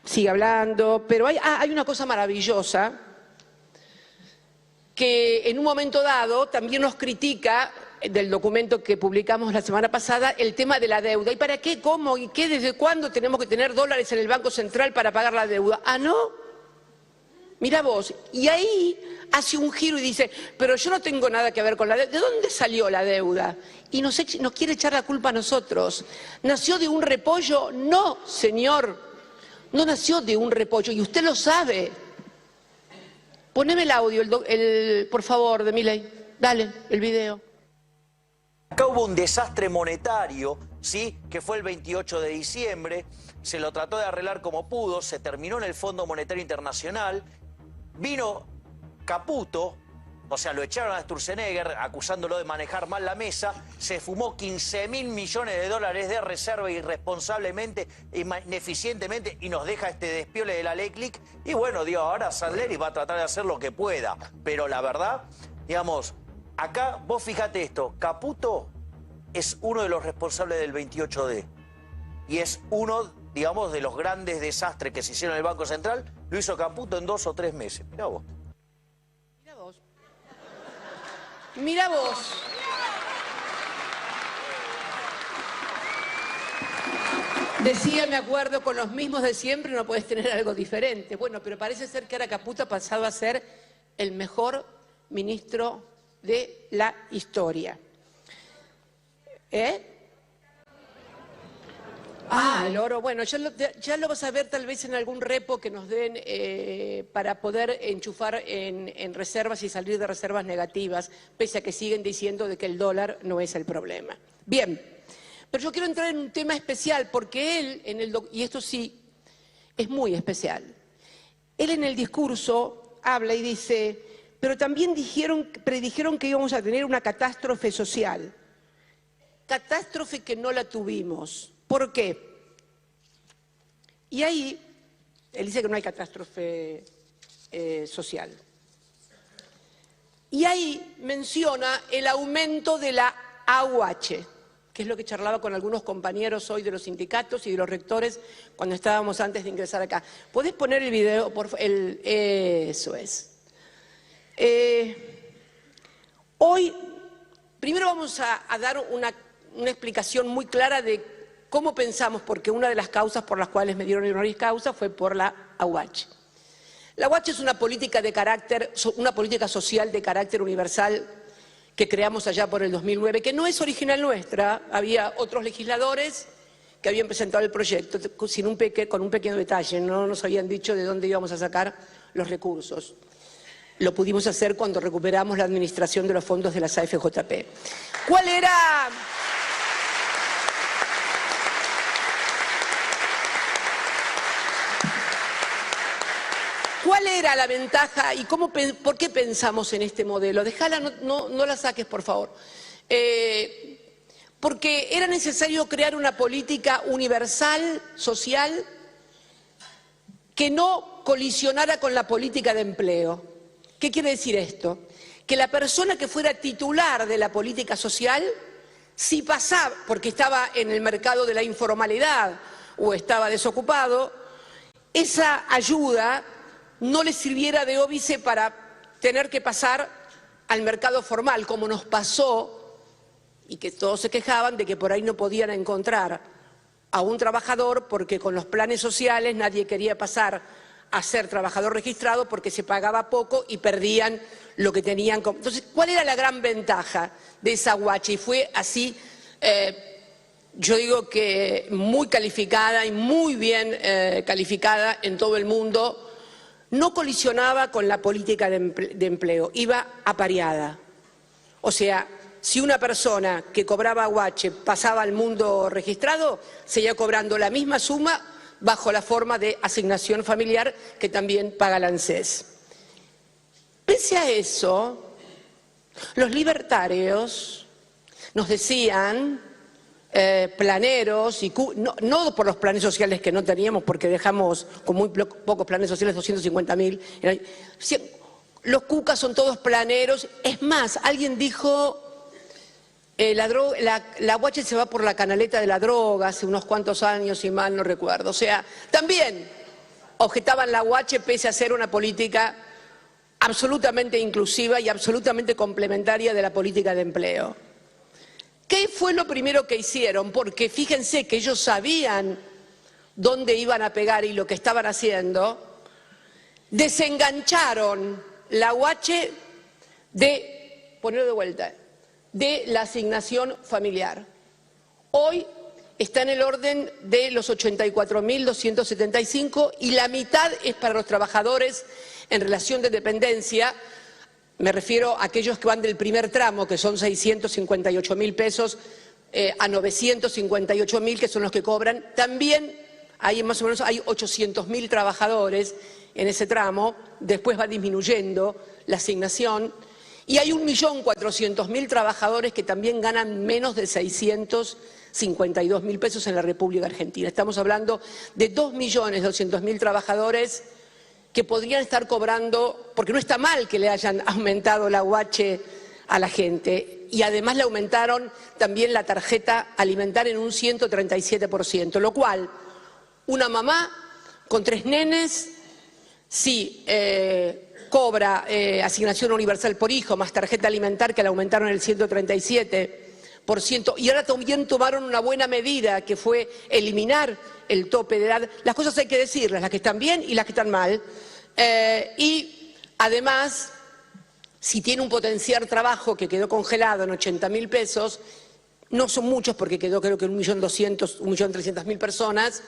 sigue hablando, pero hay una cosa maravillosa que en un momento dado también nos critica del documento que publicamos la semana pasada, el tema de la deuda. ¿Y para qué, cómo y qué, desde cuándo tenemos que tener dólares en el Banco Central para pagar la deuda? ¿No? Mira vos, y ahí hace un giro y dice, pero yo no tengo nada que ver con la deuda. ¿De dónde salió la deuda? Y nos quiere echar la culpa a nosotros. ¿Nació de un repollo? No, señor, no nació de un repollo, y usted lo sabe. Poneme el audio, por favor, de Milei. Dale, el video. Acá hubo un desastre monetario, ¿sí? Que fue el 28 de diciembre, se lo trató de arreglar como pudo, se terminó en el Fondo Monetario Internacional, vino Caputo, O sea, lo echaron a Sturzenegger acusándolo de manejar mal la mesa, se fumó 15.000 millones de dólares de reserva irresponsablemente, ineficientemente, y nos deja este despiole de la ley Click. Y bueno, digo, ahora Sandleri va a tratar de hacer lo que pueda. Pero la verdad, digamos, acá vos fíjate esto, Caputo es uno de los responsables del 28D. Y es uno, digamos, de los grandes desastres que se hicieron en el Banco Central, lo hizo Caputo en 2 o 3 meses. Mirá vos. Mirá vos. Mirá vos. Decía, me acuerdo, con los mismos de siempre no puedes tener algo diferente. Bueno, pero parece ser que ahora Caputo ha pasado a ser el mejor ministro de la historia. El oro, bueno, ya lo vas a ver tal vez en algún repo que nos den para poder enchufar en reservas y salir de reservas negativas, pese a que siguen diciendo de que el dólar no es el problema. Bien, pero yo quiero entrar en un tema especial porque él, y esto sí es muy especial, él en el discurso habla y dice, pero también predijeron que íbamos a tener una catástrofe social. Catástrofe que no la tuvimos. ¿Por qué? Y ahí, él dice que no hay catástrofe social. Y ahí menciona el aumento de la AUH, que es lo que charlaba con algunos compañeros hoy de los sindicatos y de los rectores cuando estábamos antes de ingresar acá. ¿Podés poner el video, por favor? Eso es. Hoy, primero vamos a dar una explicación muy clara de cómo pensamos, porque una de las causas por las cuales me dieron honoris causa fue por la AUH. La AUH es una política social de carácter universal que creamos allá por el 2009, que no es original nuestra. Había otros legisladores que habían presentado el proyecto con un pequeño detalle, no nos habían dicho de dónde íbamos a sacar los recursos. Lo pudimos hacer cuando recuperamos la administración de los fondos de las AFJP. ¿Cuál era? ¿Cuál era la ventaja y por qué pensamos en este modelo? Déjala, no la saques, por favor. Porque era necesario crear una política universal, social, que no colisionara con la política de empleo. ¿Qué quiere decir esto? Que la persona que fuera titular de la política social, si pasaba, porque estaba en el mercado de la informalidad o estaba desocupado, esa ayuda no le sirviera de óbice para tener que pasar al mercado formal, como nos pasó, y que todos se quejaban de que por ahí no podían encontrar a un trabajador porque con los planes sociales nadie quería pasar a ser trabajador registrado porque se pagaba poco y perdían lo que tenían. Entonces, ¿cuál era la gran ventaja de esa AUH? Y fue así, yo digo que muy calificada y muy bien calificada en todo el mundo. No colisionaba con la política de empleo, iba apareada. O sea, si una persona que cobraba AUH pasaba al mundo registrado, seguía cobrando la misma suma bajo la forma de asignación familiar que también paga la ANSES. Pese a eso, los libertarios nos decían, planeros, y no por los planes sociales que no teníamos, porque dejamos con muy pocos planes sociales, 250.000. Los cucas son todos planeros. Es más, alguien dijo, la AUH se va por la canaleta de la droga hace unos cuantos años, si mal no recuerdo. O sea, también objetaban la AUH pese a ser una política absolutamente inclusiva y absolutamente complementaria de la política de empleo. ¿Qué fue lo primero que hicieron? Porque fíjense que ellos sabían dónde iban a pegar y lo que estaban haciendo. Desengancharon la AUH ponerlo de vuelta, de la asignación familiar. Hoy está en el orden de los 84.275 y la mitad es para los trabajadores en relación de dependencia. Me refiero a aquellos que van del primer tramo, que son 658.000 pesos, a 958.000, que son los que cobran. También hay más o menos 800.000 trabajadores en ese tramo. Después va disminuyendo la asignación. Y hay 1.400.000 trabajadores que también ganan menos de 652.000 pesos en la República Argentina. Estamos hablando de 2.200.000 trabajadores que podrían estar cobrando, porque no está mal que le hayan aumentado la UH a la gente, y además le aumentaron también la tarjeta alimentaria en un 137%, lo cual una mamá con 3 nenes, sí, cobra asignación universal por hijo más tarjeta alimentaria, que la aumentaron el 137%, y ahora también tomaron una buena medida que fue eliminar el tope de edad. Las cosas hay que decirlas, las que están bien y las que están mal. Y además, si tiene un potencial trabajo que quedó congelado en 80.000 pesos, no son muchos porque quedó creo que 1.200.000, 1.300.000 personas,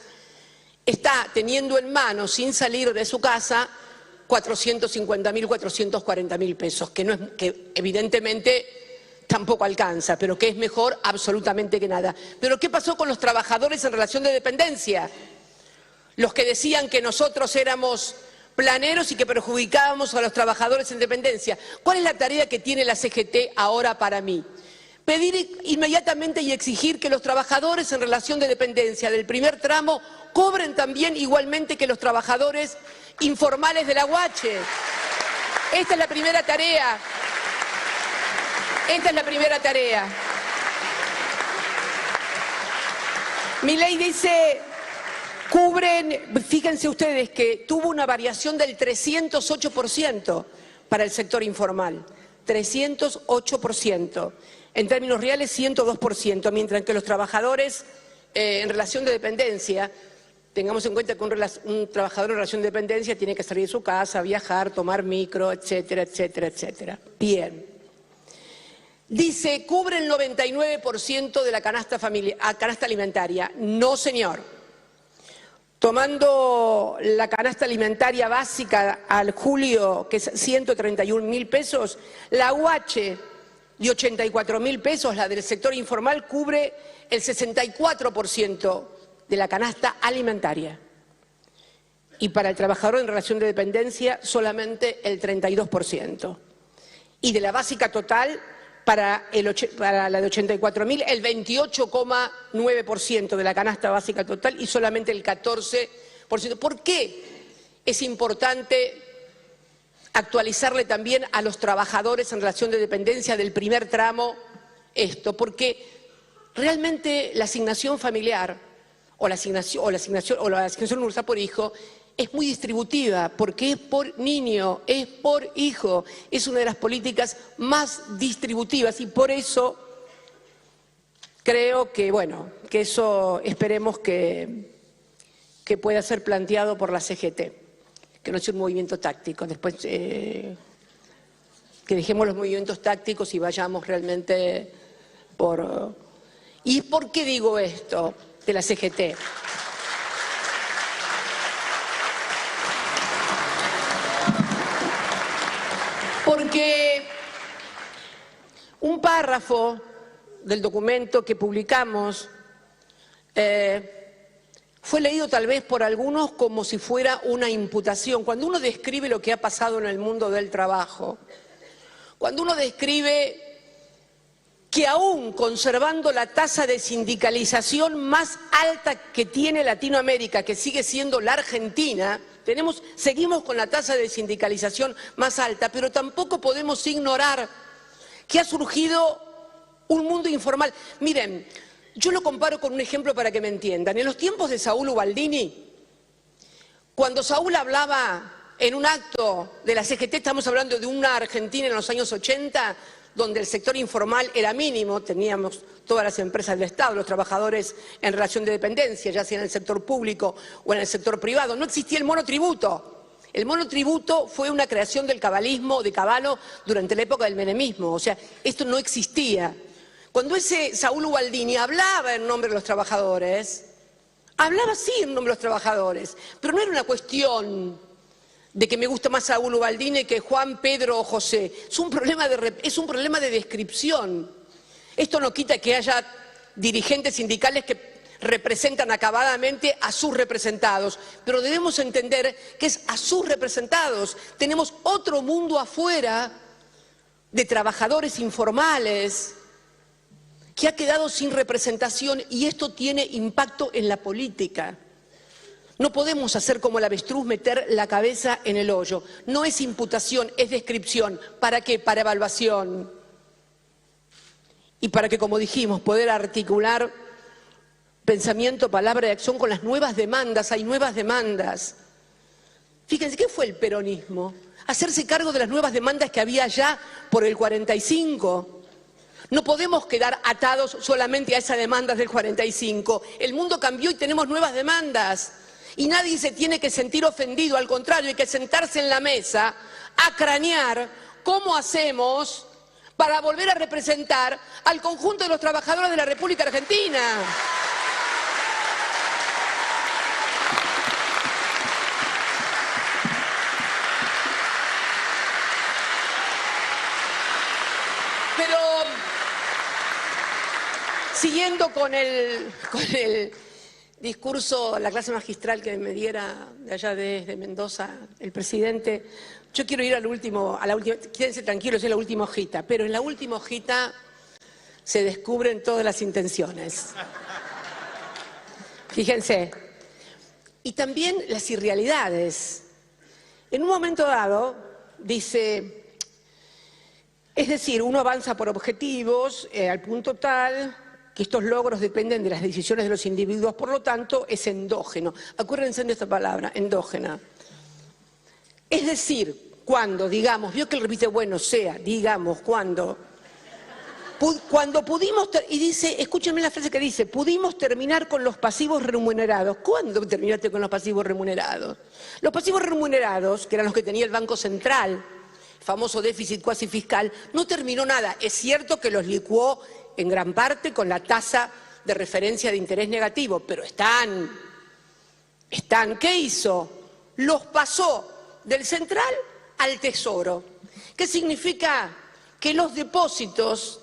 está teniendo en mano, sin salir de su casa, 450.000, 440.000 pesos, que evidentemente tampoco alcanza, pero que es mejor absolutamente que nada. Pero ¿qué pasó con los trabajadores en relación de dependencia? Los que decían que nosotros éramos planeros y que perjudicábamos a los trabajadores en dependencia. ¿Cuál es la tarea que tiene la CGT ahora para mí? Pedir inmediatamente y exigir que los trabajadores en relación de dependencia del primer tramo cobren también igualmente que los trabajadores informales de la UH. Esta es la primera tarea. Esta es la primera tarea. Mi ley dice, cubren, fíjense ustedes que tuvo una variación del 308% para el sector informal, 308%, en términos reales 102%, mientras que los trabajadores en relación de dependencia, tengamos en cuenta que un trabajador en relación de dependencia tiene que salir de su casa, viajar, tomar micro, etcétera, etcétera, etcétera. Bien. Dice, cubre el 99% de la canasta alimentaria. No, señor. Tomando la canasta alimentaria básica al julio, que es 131.000 pesos, la UH de 84.000 pesos, la del sector informal, cubre el 64% de la canasta alimentaria. Y para el trabajador en relación de dependencia, solamente el 32%. Y de la básica total, para la de 84.000, el 28,9% de la canasta básica total y solamente el 14%. ¿Por qué es importante actualizarle también a los trabajadores en relación de dependencia del primer tramo esto? Porque realmente la asignación familiar o la asignación universal por hijo es muy distributiva, porque es por niño, es por hijo, es una de las políticas más distributivas y por eso creo que, bueno, que eso esperemos que pueda ser planteado por la CGT, que no sea un movimiento táctico, después que dejemos los movimientos tácticos y vayamos realmente por... ¿Y por qué digo esto de la CGT? Porque un párrafo del documento que publicamos fue leído tal vez por algunos como si fuera una imputación. Cuando uno describe lo que ha pasado en el mundo del trabajo, cuando uno describe que aún conservando la tasa de sindicalización más alta que tiene Latinoamérica, que sigue siendo la Argentina, seguimos con la tasa de sindicalización más alta, pero tampoco podemos ignorar que ha surgido un mundo informal. Miren, yo lo comparo con un ejemplo para que me entiendan. En los tiempos de Saúl Ubaldini, cuando Saúl hablaba en un acto de la CGT, estamos hablando de una Argentina en los años 80, donde el sector informal era mínimo, teníamos todas las empresas del Estado, los trabajadores en relación de dependencia, ya sea en el sector público o en el sector privado. No existía el monotributo. El monotributo fue una creación del cabalismo, de Caballo, durante la época del menemismo. O sea, esto no existía. Cuando ese Saúl Ubaldini hablaba en nombre de los trabajadores, hablaba sí en nombre de los trabajadores, pero no era una cuestión de que me gusta más Saúl Ubaldini que Juan, Pedro o José. Es un problema de descripción. Esto no quita que haya dirigentes sindicales que representan acabadamente a sus representados, pero debemos entender que es a sus representados. Tenemos otro mundo afuera de trabajadores informales, que ha quedado sin representación, y esto tiene impacto en la política. No podemos hacer como el avestruz, meter la cabeza en el hoyo. No es imputación, es descripción. ¿Para qué? Para evaluación. Y para que, como dijimos, poder articular pensamiento, palabra y acción con las nuevas demandas. Hay nuevas demandas. Fíjense, ¿qué fue el peronismo? Hacerse cargo de las nuevas demandas que había ya por el 45. No podemos quedar atados solamente a esas demandas del 45. El mundo cambió y tenemos nuevas demandas. Y nadie se tiene que sentir ofendido, al contrario, hay que sentarse en la mesa a cranear cómo hacemos para volver a representar al conjunto de los trabajadores de la República Argentina. Pero, siguiendo con el discurso, la clase magistral que me diera de allá de Mendoza el presidente, yo quiero ir a la última, quédense tranquilos, es la última hojita, pero en la última hojita se descubren todas las intenciones. Fíjense. Y también las irrealidades. En un momento dado, dice, es decir, uno avanza por objetivos al punto tal que estos logros dependen de las decisiones de los individuos, por lo tanto, es endógeno. Acuérdense de esta palabra, endógena. Es decir, cuando, digamos, vio que él repite, bueno, sea, digamos, cuando pudimos, y dice, escúchenme la frase que dice, pudimos terminar con los pasivos remunerados. ¿Cuándo terminaste con los pasivos remunerados? Los pasivos remunerados, que eran los que tenía el Banco Central, el famoso déficit cuasi fiscal, no terminó nada. Es cierto que los licuó en gran parte con la tasa de referencia de interés negativo, pero están. ¿Qué hizo? Los pasó del central al tesoro. ¿Qué significa? Que los depósitos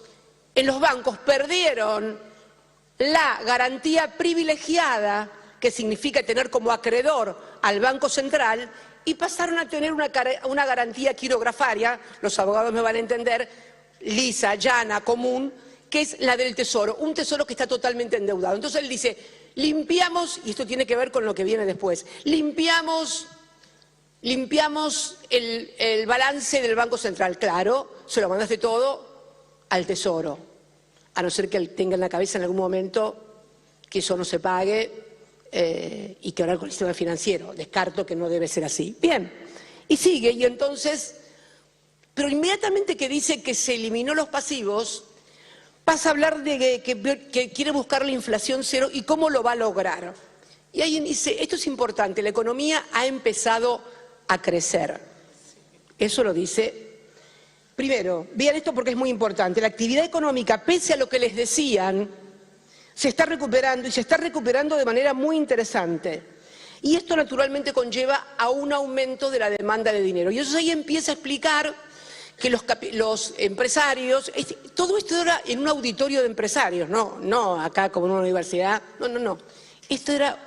en los bancos perdieron la garantía privilegiada, que significa tener como acreedor al Banco Central, y pasaron a tener una garantía quirografaria, los abogados me van a entender, lisa, llana, común, que es la del tesoro, un tesoro que está totalmente endeudado. Entonces él dice, limpiamos, y esto tiene que ver con lo que viene después, limpiamos el balance del Banco Central. Claro, se lo mandaste todo al tesoro, a no ser que él tenga en la cabeza en algún momento que eso no se pague y que hablar con el sistema financiero. Descarto que no debe ser así. Bien, y sigue, y entonces, pero inmediatamente que dice que se eliminó los pasivos, pasa a hablar de que quiere buscar la inflación cero y cómo lo va a lograr. Y alguien dice, esto es importante, la economía ha empezado a crecer. Eso lo dice. Primero, vean esto porque es muy importante, la actividad económica, pese a lo que les decían, se está recuperando y se está recuperando de manera muy interesante. Y esto naturalmente conlleva a un aumento de la demanda de dinero. Y eso ahí empieza a explicar que los empresarios, todo esto era en un auditorio de empresarios, no acá como en una universidad, no. Esto era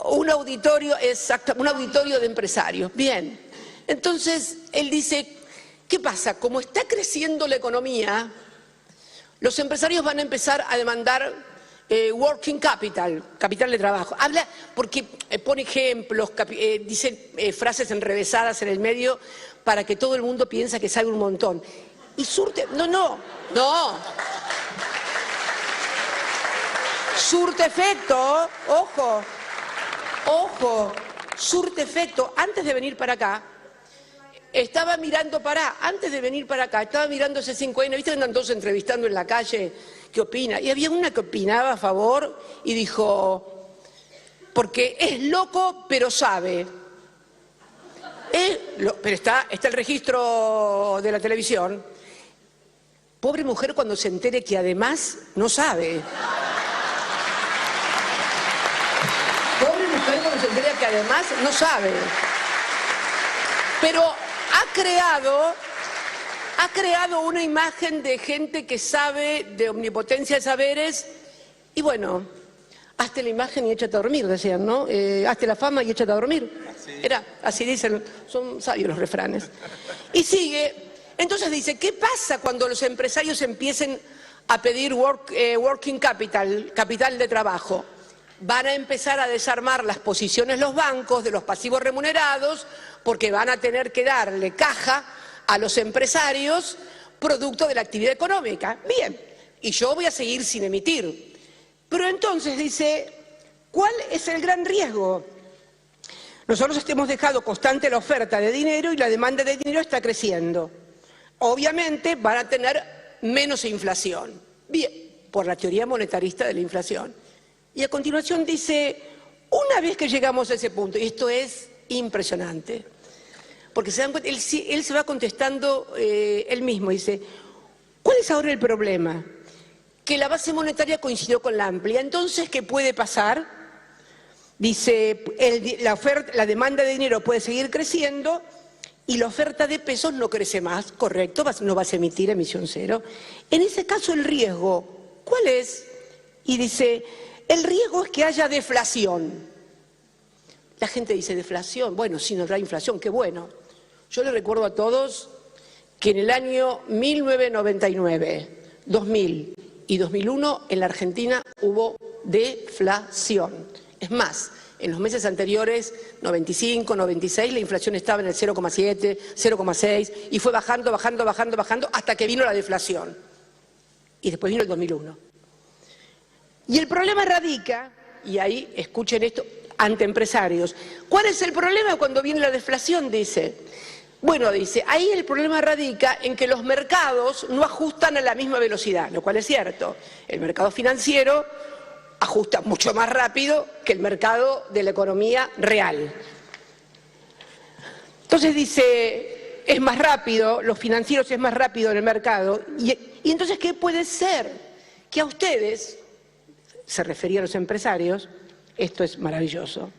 un auditorio, exacto, un auditorio de empresarios. Bien, entonces él dice, ¿qué pasa? Como está creciendo la economía, los empresarios van a empezar a demandar working capital, capital de trabajo. Habla porque pone ejemplos, dice frases enrevesadas en el medio para que todo el mundo piensa que sabe un montón. Y surte, no. Surte efecto, ojo, surte efecto. Antes de venir para acá, estaba mirando estaba mirando C5N, ¿viste que andan todos entrevistando en la calle? ¿Qué opina? Y había una que opinaba a favor y dijo, porque es loco pero sabe. Pero está el registro de la televisión. Pobre mujer cuando se entere que además no sabe. Pobre mujer cuando se entere que además no sabe. Pero ha creado una imagen de gente que sabe, de omnipotencia de saberes, y bueno, hazte la imagen y échate a dormir, decían, ¿no? Hazte la fama y échate a dormir. Era, así dicen, son sabios los refranes. Y sigue, Entonces dice, ¿qué pasa cuando los empresarios empiecen a pedir working capital, capital de trabajo? Van a empezar a desarmar las posiciones los bancos de los pasivos remunerados porque van a tener que darle caja a los empresarios producto de la actividad económica. Bien, y yo voy a seguir sin emitir. Pero entonces dice, ¿cuál es el gran riesgo? Nosotros hemos dejado constante la oferta de dinero y la demanda de dinero está creciendo. Obviamente van a tener menos inflación. Bien, por la teoría monetarista de la inflación. Y a continuación dice, una vez que llegamos a ese punto, y esto es impresionante, porque se dan cuenta, él se va contestando él mismo, dice, ¿cuál es ahora el problema? Que la base monetaria coincidió con la amplia. Entonces, ¿qué puede pasar? Dice, la demanda de dinero puede seguir creciendo y la oferta de pesos no crece más, correcto, no vas a emitir emisión cero. En ese caso, el riesgo, ¿cuál es? Y dice, el riesgo es que haya deflación. La gente dice, ¿deflación? Bueno, si no habrá inflación, qué bueno. Yo les recuerdo a todos que en el año 1999, 2000 y 2001 en la Argentina hubo deflación. Es más, en los meses anteriores, 95, 96, la inflación estaba en el 0,7, 0,6 y fue bajando, bajando, bajando, bajando hasta que vino la deflación. Y después vino el 2001. Y el problema radica, y ahí escuchen esto, ante empresarios. ¿Cuál es el problema cuando viene la deflación? Dice. Bueno, dice, ahí el problema radica en que los mercados no ajustan a la misma velocidad, lo cual es cierto. El mercado financiero ajusta mucho más rápido que el mercado de la economía real. Entonces dice, es más rápido, los financieros es más rápido en el mercado. Y entonces, ¿qué puede ser? Que a ustedes, se refería a los empresarios, esto es maravilloso,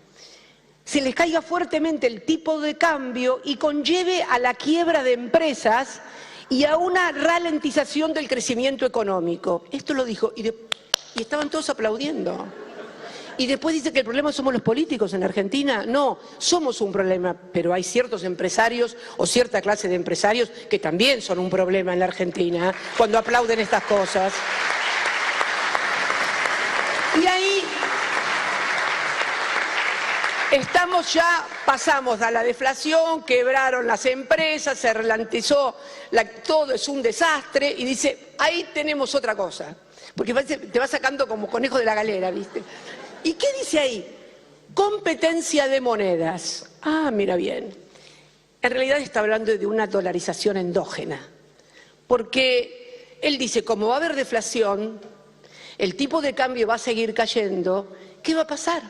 se les caiga fuertemente el tipo de cambio y conlleve a la quiebra de empresas y a una ralentización del crecimiento económico. Esto lo dijo y estaban todos aplaudiendo. Y después dice que el problema somos los políticos en Argentina. No, somos un problema, pero hay ciertos empresarios o cierta clase de empresarios que también son un problema en la Argentina cuando aplauden estas cosas. Y ahí pasamos a la deflación, quebraron las empresas, se ralentizó, todo es un desastre y dice, ahí tenemos otra cosa, porque te va sacando como conejo de la galera, ¿viste? ¿Y qué dice ahí? Competencia de monedas. Ah, mira bien, en realidad está hablando de una dolarización endógena, porque él dice, como va a haber deflación, el tipo de cambio va a seguir cayendo, ¿qué va a pasar?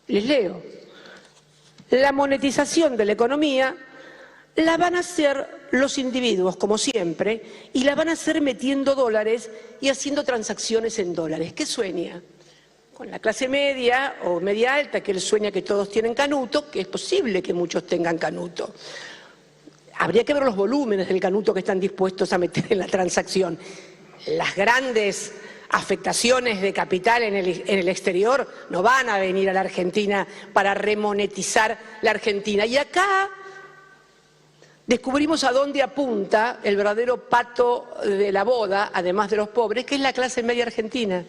Les leo. La monetización de la economía la van a hacer los individuos, como siempre, y la van a hacer metiendo dólares y haciendo transacciones en dólares. ¿Qué sueña? Con la clase media o media alta, que él sueña que todos tienen canuto, que es posible que muchos tengan canuto. Habría que ver los volúmenes del canuto que están dispuestos a meter en la transacción. Las grandes afectaciones de capital en el exterior no van a venir a la Argentina para remonetizar la Argentina. Y acá descubrimos a dónde apunta el verdadero pato de la boda, además de los pobres, que es la clase media argentina.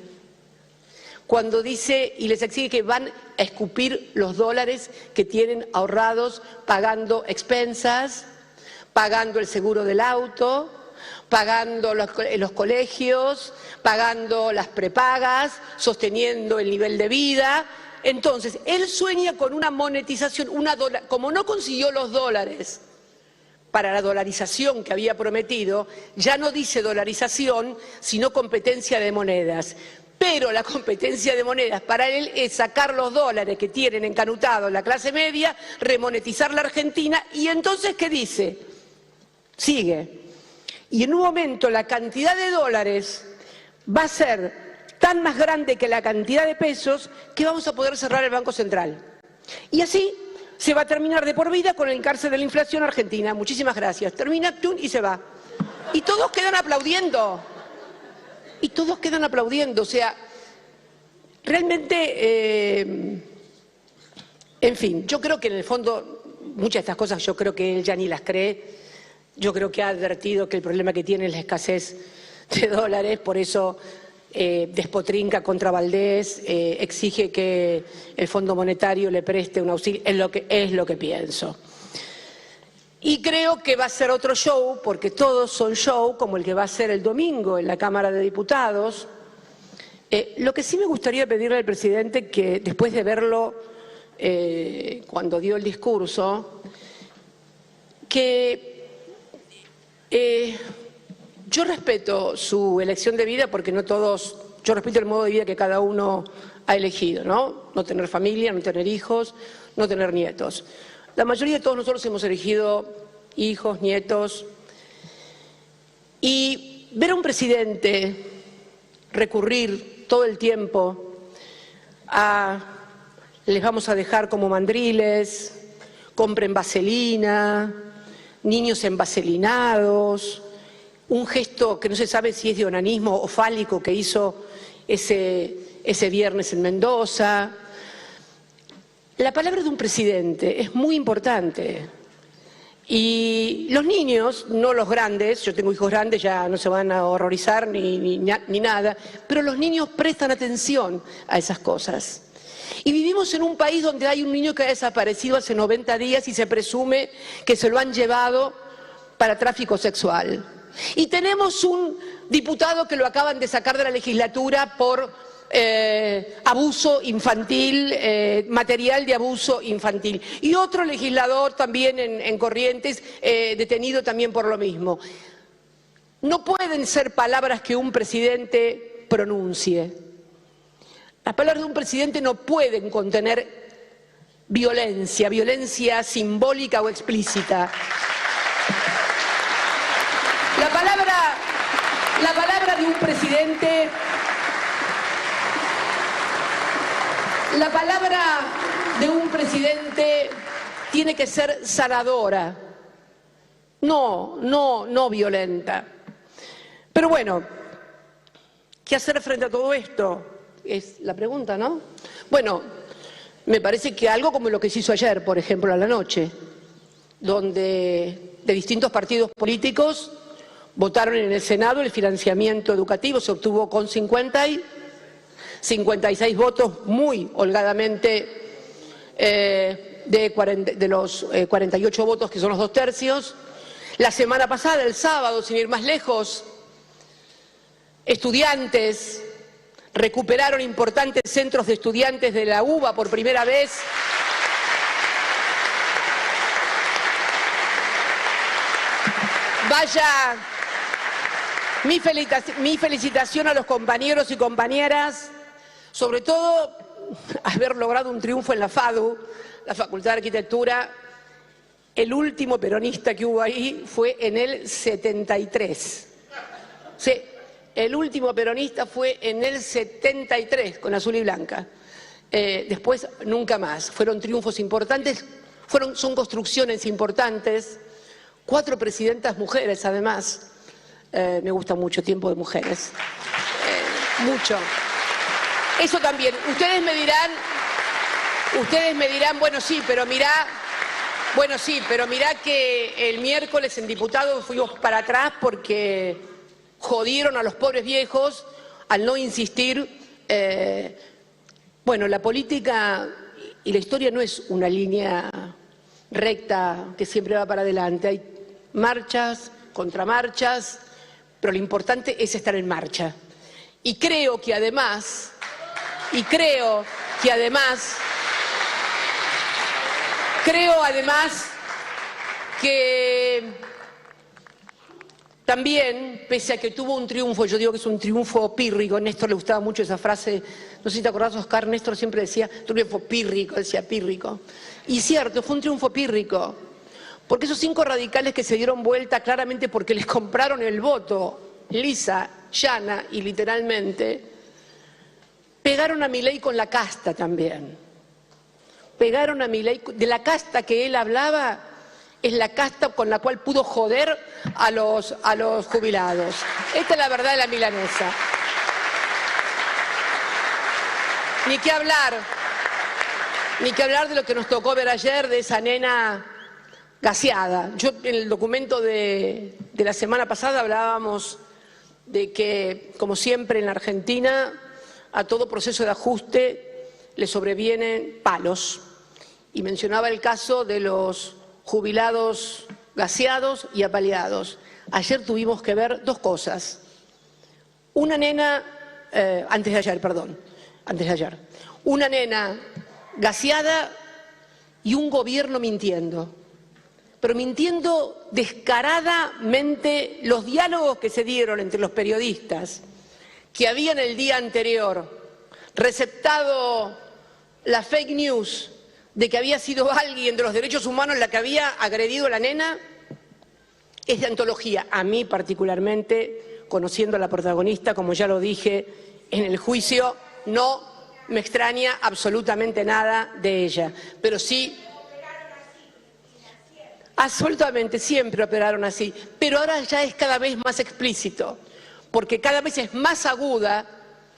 Cuando dice y les exige que van a escupir los dólares que tienen ahorrados pagando expensas, pagando el seguro del auto, pagando los colegios, pagando las prepagas, sosteniendo el nivel de vida. Entonces, él sueña con una monetización, como no consiguió los dólares para la dolarización que había prometido, ya no dice dolarización, sino competencia de monedas. Pero la competencia de monedas para él es sacar los dólares que tienen encanutados la clase media, remonetizar la Argentina, y entonces, ¿qué dice? Sigue. Y en un momento la cantidad de dólares va a ser tan más grande que la cantidad de pesos que vamos a poder cerrar el Banco Central. Y así se va a terminar de por vida con el cárcel de la inflación argentina. Muchísimas gracias. Termina y se va. Y todos quedan aplaudiendo. Y todos quedan aplaudiendo. O sea, realmente, en fin, yo creo que en el fondo muchas de estas cosas yo creo que él ya ni las cree. Yo creo que ha advertido que el problema que tiene es la escasez de dólares, por eso despotrinca contra Valdés, exige que el Fondo Monetario le preste un auxilio, es lo que pienso. Y creo que va a ser otro show, porque todos son show, como el que va a ser el domingo en la Cámara de Diputados. Lo que sí me gustaría pedirle al presidente, que después de verlo cuando dio el discurso, que yo respeto su elección de vida, porque no todos, yo respeto el modo de vida que cada uno ha elegido, ¿no? No tener familia, no tener hijos, no tener nietos. La mayoría de todos nosotros hemos elegido hijos, nietos, y ver a un presidente recurrir todo el tiempo a les vamos a dejar como mandriles, compren vaselina, niños envaselinados, un gesto que no se sabe si es de onanismo o fálico que hizo ese viernes en Mendoza. La palabra de un presidente es muy importante y los niños, no los grandes, yo tengo hijos grandes, ya no se van a horrorizar ni nada, pero los niños prestan atención a esas cosas. Y vivimos en un país donde hay un niño que ha desaparecido hace 90 días y se presume que se lo han llevado para tráfico sexual. Y tenemos un diputado que lo acaban de sacar de la legislatura por abuso infantil, material de abuso infantil. Y otro legislador también en Corrientes, detenido también por lo mismo. No pueden ser palabras que un presidente pronuncie. Las palabras de un presidente no pueden contener violencia, violencia simbólica o explícita. La palabra de un presidente, la palabra de un presidente tiene que ser sanadora, no violenta. Pero bueno, ¿qué hacer frente a todo esto? Es la pregunta, ¿no? Bueno, me parece que algo como lo que se hizo ayer, por ejemplo, a la noche, donde de distintos partidos políticos votaron en el Senado el financiamiento educativo, se obtuvo con 56 votos, muy holgadamente, de los 48 votos que son los 2/3. La semana pasada, el sábado, sin ir más lejos, estudiantes recuperaron importantes centros de estudiantes de la UBA por primera vez. Vaya mi felicitación a los compañeros y compañeras, sobre todo haber logrado un triunfo en la FADU, la Facultad de Arquitectura. El último peronista que hubo ahí fue en el 73. Sí, el último peronista fue en el 73 con azul y blanca. Después nunca más. Fueron triunfos importantes, son construcciones importantes. 4 presidentas mujeres, además. Me gusta mucho Tiempo de Mujeres. Mucho. Eso también. Ustedes me dirán, bueno sí, pero mirá que el miércoles en Diputados fuimos para atrás porque jodieron a los pobres viejos al no insistir. Bueno, la política y la historia no es una línea recta que siempre va para adelante. Hay marchas, contramarchas, pero lo importante es estar en marcha. Y creo además que también, pese a que tuvo un triunfo, yo digo que es un triunfo pírrico, a Néstor le gustaba mucho esa frase, no sé si te acordás, Oscar, Néstor siempre decía triunfo pírrico, decía pírrico. Y cierto, fue un triunfo pírrico, porque esos 5 radicales que se dieron vuelta claramente porque les compraron el voto, lisa, llana y literalmente, pegaron a Milei con la casta también. Pegaron a Milei, de la casta que él hablaba, es la casta con la cual pudo joder a los jubilados. Esta es la verdad de la milanesa. Ni que hablar de lo que nos tocó ver ayer, de esa nena gaseada. Yo en el documento de la semana pasada hablábamos de que, como siempre en la Argentina, a todo proceso de ajuste le sobrevienen palos. Y mencionaba el caso de los jubilados gaseados y apaleados. Ayer tuvimos que ver dos cosas. Una nena, antes de ayer, una nena gaseada y un gobierno mintiendo. Pero mintiendo descaradamente. Los diálogos que se dieron entre los periodistas que habían el día anterior receptado la fake news de que había sido alguien de los derechos humanos la que había agredido a la nena, es de antología. A mí particularmente, conociendo a la protagonista, como ya lo dije en el juicio, no me extraña absolutamente nada de ella, pero sí... Absolutamente, siempre operaron así, pero ahora ya es cada vez más explícito, porque cada vez es más aguda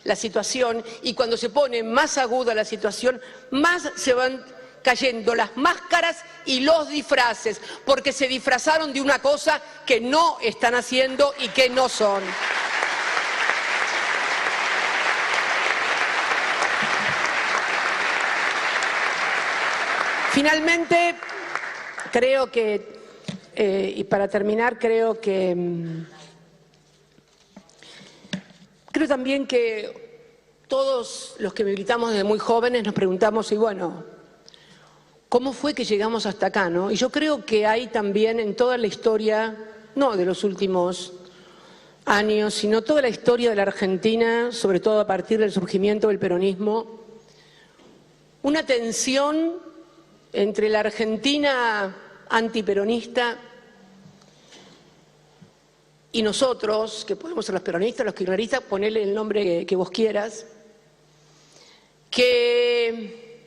la situación y cuando se pone más aguda la situación, más se van cayendo las máscaras y los disfraces, porque se disfrazaron de una cosa que no están haciendo y que no son. Finalmente, creo que, y para terminar, creo también que todos los que militamos desde muy jóvenes nos preguntamos, y bueno, ¿cómo fue que llegamos hasta acá, no? Y yo creo que hay también en toda la historia, no de los últimos años, sino toda la historia de la Argentina, sobre todo a partir del surgimiento del peronismo, una tensión entre la Argentina antiperonista y nosotros, que podemos ser los peronistas, los kirchneristas, ponerle el nombre que vos quieras, que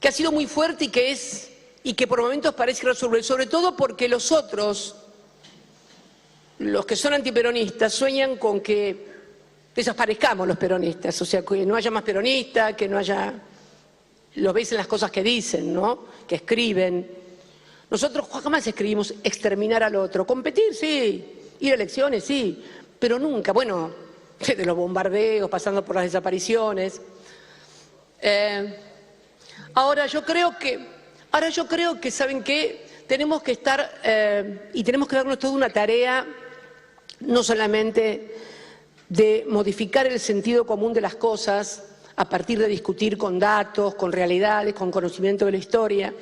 ha sido muy fuerte y que por momentos parece irresolvible, sobre todo porque los otros, los que son antiperonistas, sueñan con que desaparezcamos los peronistas, o sea, que no haya más peronistas, que no haya... Lo ves en las cosas que dicen, ¿no? Que escriben. Nosotros jamás escribimos exterminar al otro. Competir, sí. Ir a elecciones, sí. Pero nunca, bueno, de los bombardeos, pasando por las desapariciones. Ahora yo creo que, ¿saben qué? Tenemos que estar, y tenemos que darnos toda una tarea, no solamente de modificar el sentido común de las cosas, a partir de discutir con datos, con realidades, con conocimiento de la historia,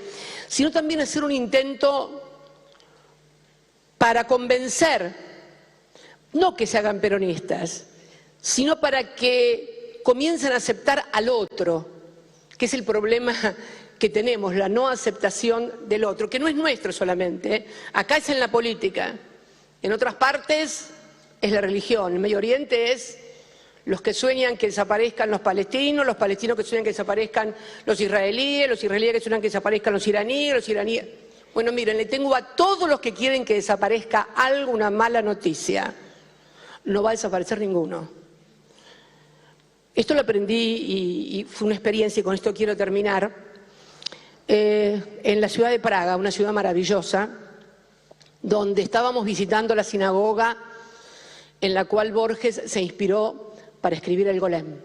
sino también hacer un intento para convencer, no que se hagan peronistas, sino para que comiencen a aceptar al otro, que es el problema que tenemos, la no aceptación del otro, que no es nuestro solamente, ¿eh? Acá es en la política, en otras partes es la religión, en Medio Oriente es... los que sueñan que desaparezcan los palestinos que sueñan que desaparezcan los israelíes que sueñan que desaparezcan los iraníes. Bueno, miren, le tengo a todos los que quieren que desaparezca algo una mala noticia. No va a desaparecer ninguno. Esto lo aprendí y fue una experiencia, y con esto quiero terminar, en la ciudad de Praga, una ciudad maravillosa, donde estábamos visitando la sinagoga en la cual Borges se inspiró para escribir el Golem.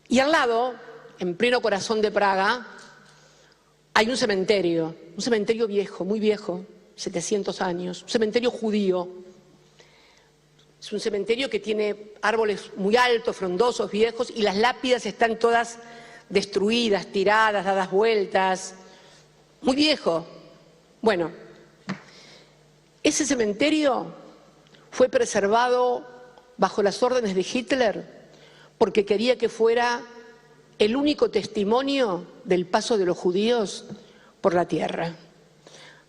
Y al lado, en pleno corazón de Praga, hay un cementerio viejo, muy viejo, 700 años, un cementerio judío. Es un cementerio que tiene árboles muy altos, frondosos, viejos, y las lápidas están todas destruidas, tiradas, dadas vueltas. Muy viejo. Bueno, ese cementerio fue preservado bajo las órdenes de Hitler, porque quería que fuera el único testimonio del paso de los judíos por la tierra.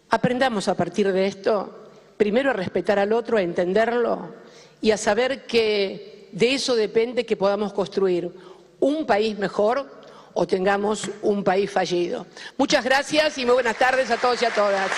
Aprendamos a partir de esto, primero a respetar al otro, a entenderlo y a saber que de eso depende que podamos construir un país mejor o tengamos un país fallido. Muchas gracias y muy buenas tardes a todos y a todas.